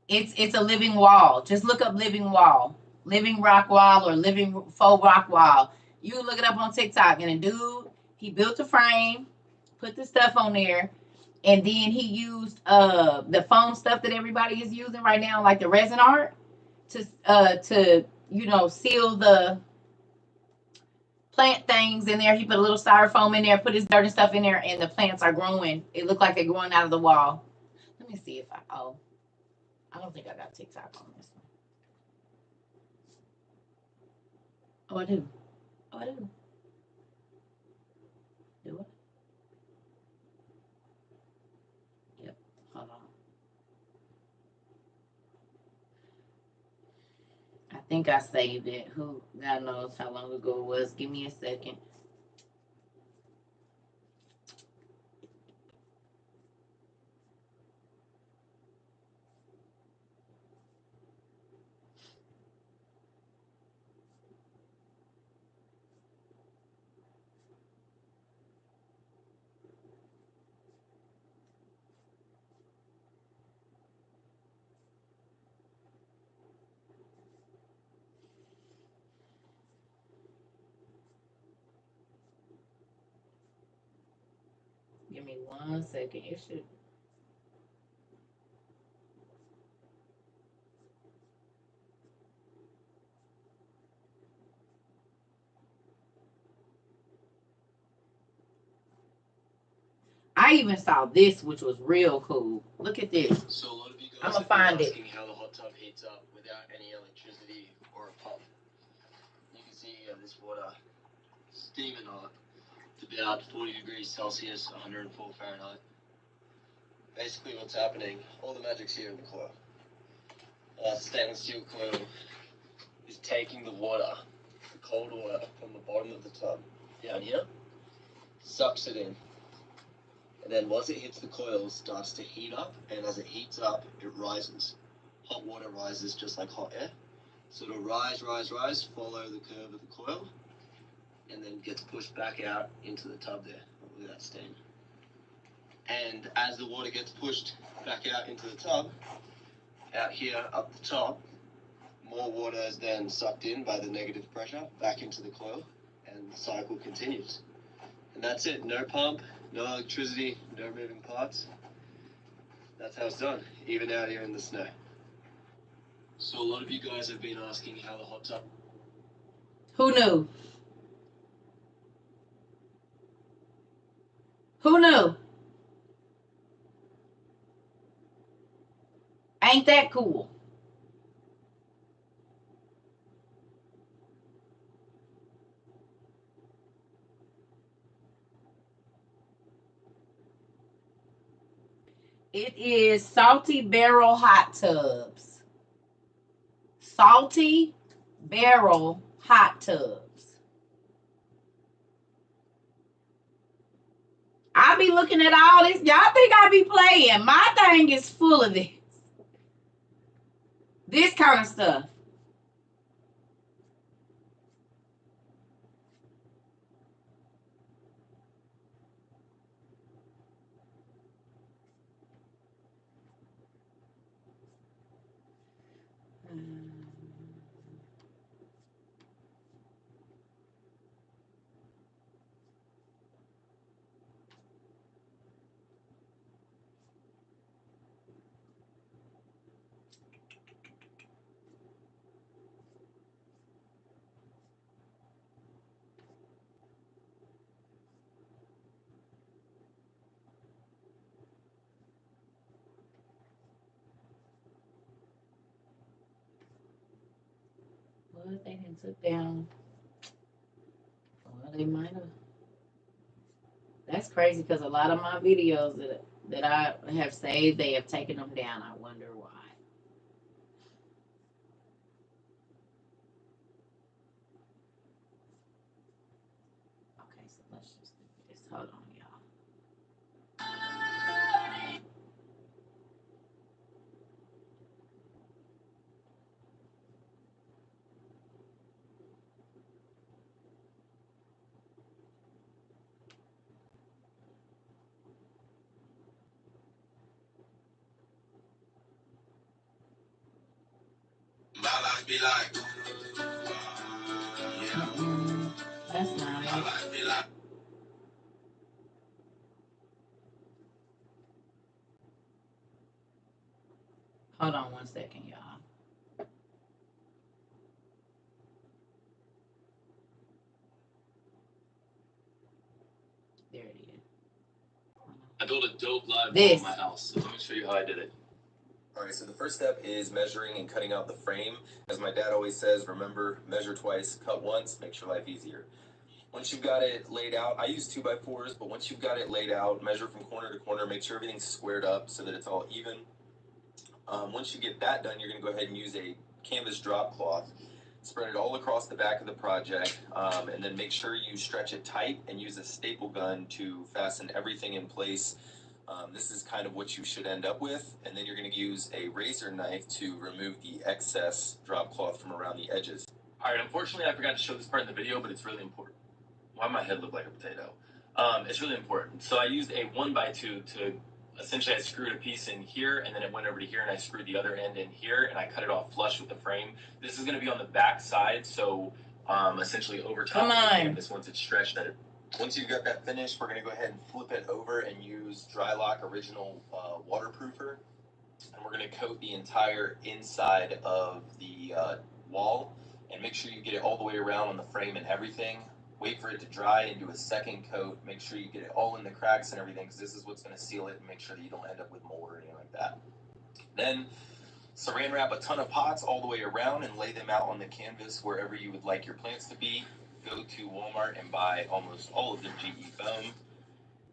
It's a living wall. Just look up living wall, living rock wall, or living faux rock wall. You look it up on TikTok. And a dude, he built a frame, put the stuff on there, and then he used the foam stuff that everybody is using right now, like the resin art, to seal the plant things in there. He put a little styrofoam in there, put his dirt and stuff in there, and the plants are growing. It looked like they're growing out of the wall. Let me see if I don't think I got TikTok on this one. Oh, I do. Oh, I do. Do it. Yep. Hold on. I think I saved it. Who God knows how long ago it was. Give me a second. Give me 1 second. It should. I even saw this, which was real cool. Look at this. So a lot of you I'm guys gonna find been it. asking how the hot tub heats up without any electricity or a pump. You can see this water steaming hot. It's about 40 degrees Celsius, 104 Fahrenheit. Basically what's happening, all the magic's here in the coil. Stainless steel coil is taking the water, the cold water from the bottom of the tub down here, sucks it in. And then once it hits the coil, it starts to heat up, and as it heats up, it rises. Hot water rises just like hot air. So it'll rise, follow the curve of the coil, and then gets pushed back out into the tub there. Look at that stain. And as the water gets pushed back out into the tub, out here up the top, more water is then sucked in by the negative pressure back into the coil, and the cycle continues. And that's it. No pump, no electricity, no moving parts. That's how it's done, even out here in the snow. So a lot of you guys have been asking how the hot tub... Who knew? Who knew? Ain't that cool? It is Salty Barrel Hot Tubs. Salty Barrel Hot Tubs. I be looking at all this. Y'all think I be playing. My thing is full of this. This kind of stuff. Well, they didn't took down. Well, they might have. That's crazy because a lot of my videos that I have saved, they have taken them down. I wonder why. Okay, so let's just do this. Hold on, y'all. My life be like, That's nice. my life be like. Hold on 1 second, y'all. There it is. I built a dope live wall This. in my house, so let me show you how I did it. Alright, so the first step is measuring and cutting out the frame. As my dad always says, remember, measure twice, cut once, makes your life easier. Once you've got it laid out, I use 2x4s, but once you've got it laid out, measure from corner to corner, make sure everything's squared up so that it's all even. Once you get that done, you're going to go ahead and use a canvas drop cloth. Spread it all across the back of the project, and then make sure you stretch it tight and use a staple gun to fasten everything in place. This is kind of what you should end up with, and then you're going to use a razor knife to remove the excess drop cloth from around the edges. Alright, unfortunately I forgot to show this part in the video, but it's really important. Why my head look like a potato? It's really important. So I used a 1x2 to essentially I screwed a piece in here and then it went over to here and I screwed the other end in here and I cut it off flush with the frame. This is going to be on the back side, so essentially over top of the canvas once it's stretched. Once you've got that finished, we're going to go ahead and flip it over and use Drylock Original Waterproofer. And we're going to coat the entire inside of the wall and make sure you get it all the way around on the frame and everything. Wait for it to dry and do a second coat. Make sure you get it all in the cracks and everything because this is what's going to seal it and make sure that you don't end up with mold or anything like that. Then saran wrap a ton of pots all the way around and lay them out on the canvas wherever you would like your plants to be. Go to Walmart and buy almost all of their GE foam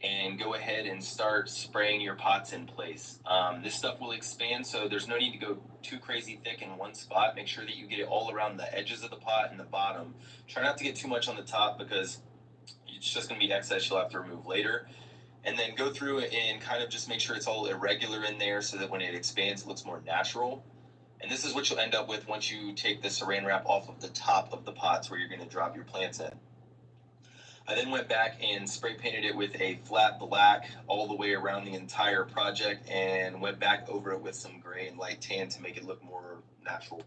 and go ahead and start spraying your pots in place. This stuff will expand, so there's no need to go too crazy thick in one spot. Make sure that you get it all around the edges of the pot and the bottom. Try not to get too much on the top because it's just going to be excess you'll have to remove later. And then go through it and kind of just make sure it's all irregular in there so that when it expands, it looks more natural. And this is what you'll end up with once you take the saran wrap off of the top of the pots where you're going to drop your plants in. I then went back and spray painted it with a flat black all the way around the entire project and went back over it with some gray and light tan to make it look more natural.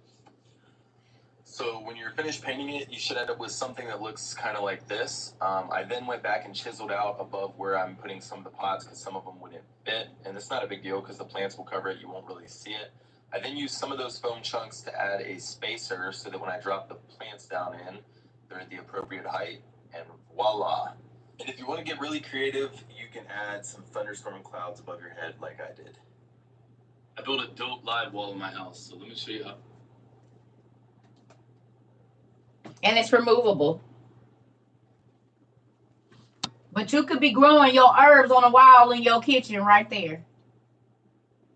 So when you're finished painting it, you should end up with something that looks kind of like this. I then went back and chiseled out above where I'm putting some of the pots because some of them wouldn't fit. And it's not a big deal because the plants will cover it. You won't really see it. I then used some of those foam chunks to add a spacer so that when I drop the plants down in, they're at the appropriate height. And voila. And if you want to get really creative, you can add some thunderstorm clouds above your head like I did. I built a dope live wall in my house, so let me show you how. And it's removable. But you could be growing your herbs on a wall in your kitchen right there.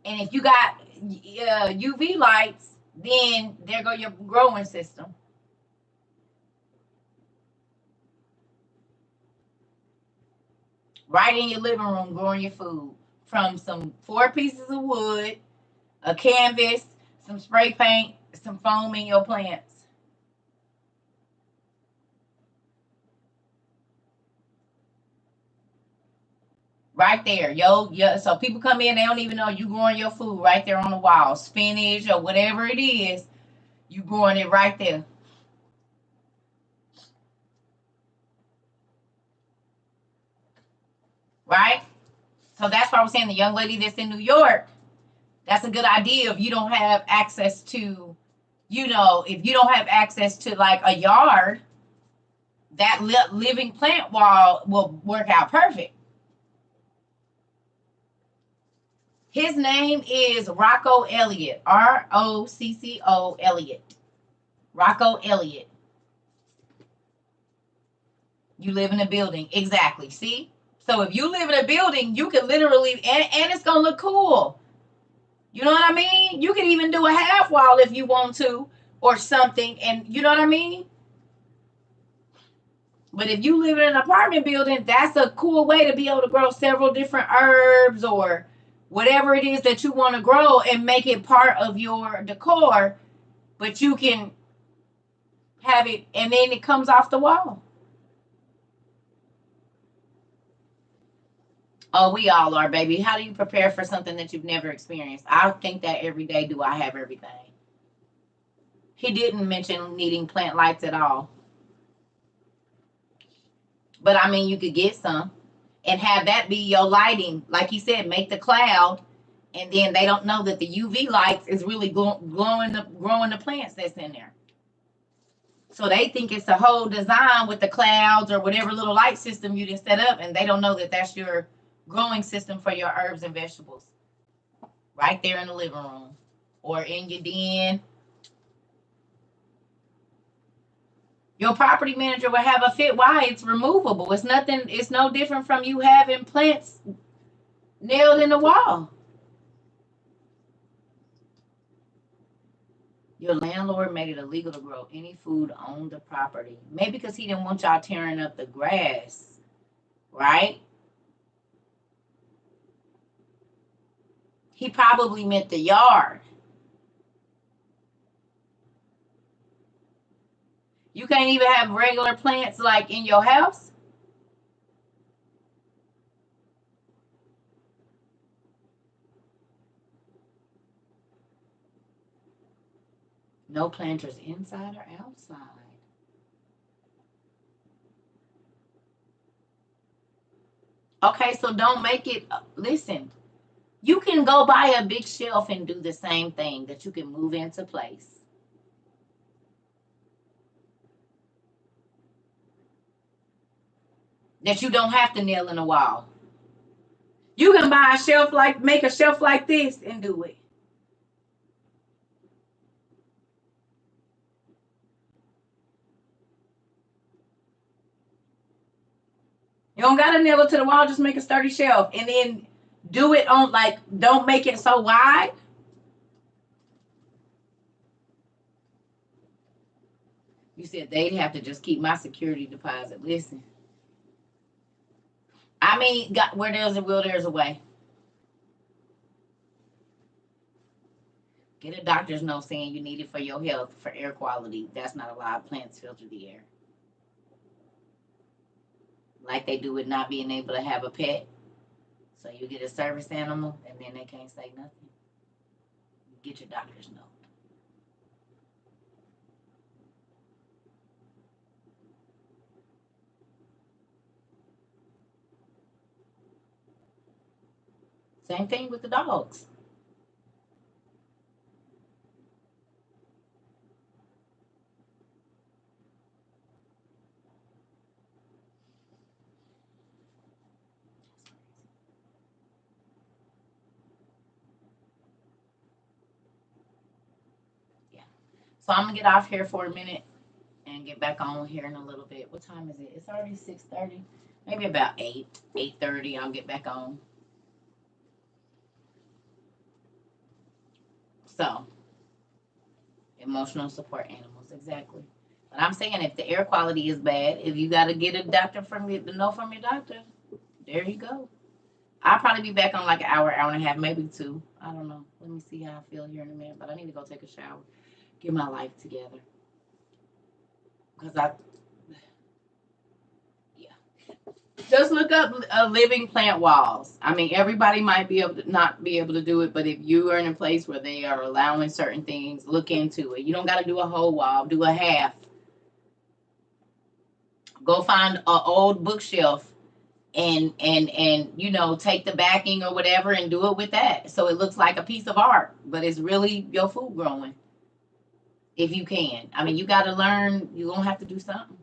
And if you got UV lights, then there go your growing system. Right in your living room, growing your food from some 4 pieces of wood, a canvas, some spray paint, some foam in your plants. Right there, so people come in, they don't even know you growing your food right there on the wall, spinach or whatever it is, you growing it right there. Right? So that's why I was saying the young lady that's in New York, that's a good idea if you don't have access to, if you don't have access to like a yard, that living plant wall will work out perfect. His name is Rocco Elliott, Rocco Elliott. Rocco Elliott. You live in a building. Exactly. See? So if you live in a building, you can literally, and it's going to look cool. You know what I mean? You can even do a half wall if you want to or something. And you know what I mean? But if you live in an apartment building, that's a cool way to be able to grow several different herbs or whatever it is that you want to grow and make it part of your decor. But you can have it and then it comes off the wall. Oh, we all are, baby. How do you prepare for something that you've never experienced? I think that every day. Do I have everything? He didn't mention needing plant lights at all. But I mean, you could get some and have that be your lighting. Like he said, make the cloud, and then they don't know that the UV lights is really growing the plants that's in there. So they think it's a whole design with the clouds or whatever little light system you just set up, and they don't know that that's your growing system for your herbs and vegetables. Right there in the living room or in your den. Your property manager will have a fit. Why? It's removable. It's nothing. It's no different from you having plants nailed in the wall. Your landlord made it illegal to grow any food on the property. Maybe because he didn't want y'all tearing up the grass, right? He probably meant the yard. You can't even have regular plants like in your house. No planters inside or outside. Okay, so don't make it. Listen, you can go buy a big shelf and do the same thing that you can move into place. That you don't have to nail in a wall. You can buy a shelf like, make a shelf like this and do it. You don't gotta nail it to the wall, just make a sturdy shelf and then do it on, like, don't make it so wide. You said they'd have to just keep my security deposit. Listen. I mean, where there's a will, there's a way. Get a doctor's note saying you need it for your health, for air quality. That's not allowed. Plants filter the air. Like they do with not being able to have a pet. So you get a service animal and then they can't say nothing. Get your doctor's note. Same thing with the dogs. Yeah. So I'm gonna get off here for a minute and get back on here in a little bit. What time is it? It's already 6:30. Maybe about 8:30. I'll get back on. So, emotional support animals, exactly. But I'm saying if the air quality is bad, if you got to get a doctor from your doctor, there you go. I'll probably be back on like an hour, hour and a half, maybe two. I don't know. Let me see how I feel here in a minute. But I need to go take a shower, get my life together. Because yeah. Just look up living plant walls. I mean, everybody might be able to not be able to do it, but if you are in a place where they are allowing certain things, look into it. You don't got to do a whole wall, do a half. Go find an old bookshelf and you know, take the backing or whatever and do it with that, so it looks like a piece of art, but it's really your food growing. If you can, I mean, you got to learn. You're gonna have to do something,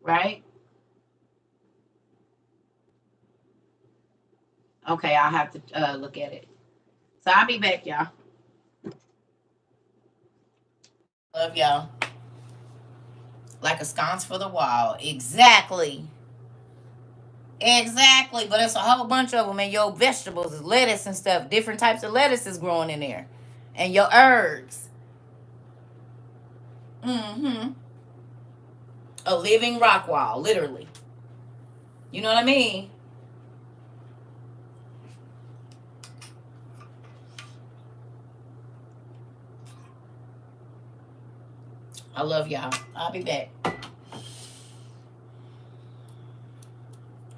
right? Okay, I'll have to look at it. So I'll be back, y'all. love y'all. Like a sconce for the wall. Exactly. Exactly. But it's a whole bunch of them. And your vegetables, lettuce and stuff. Different types of lettuce is growing in there. And your herbs. Mm-hmm. A living rock wall, literally. You know what I mean? I love y'all. I'll be back.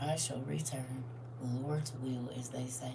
I shall return. The Lord's will, as they say.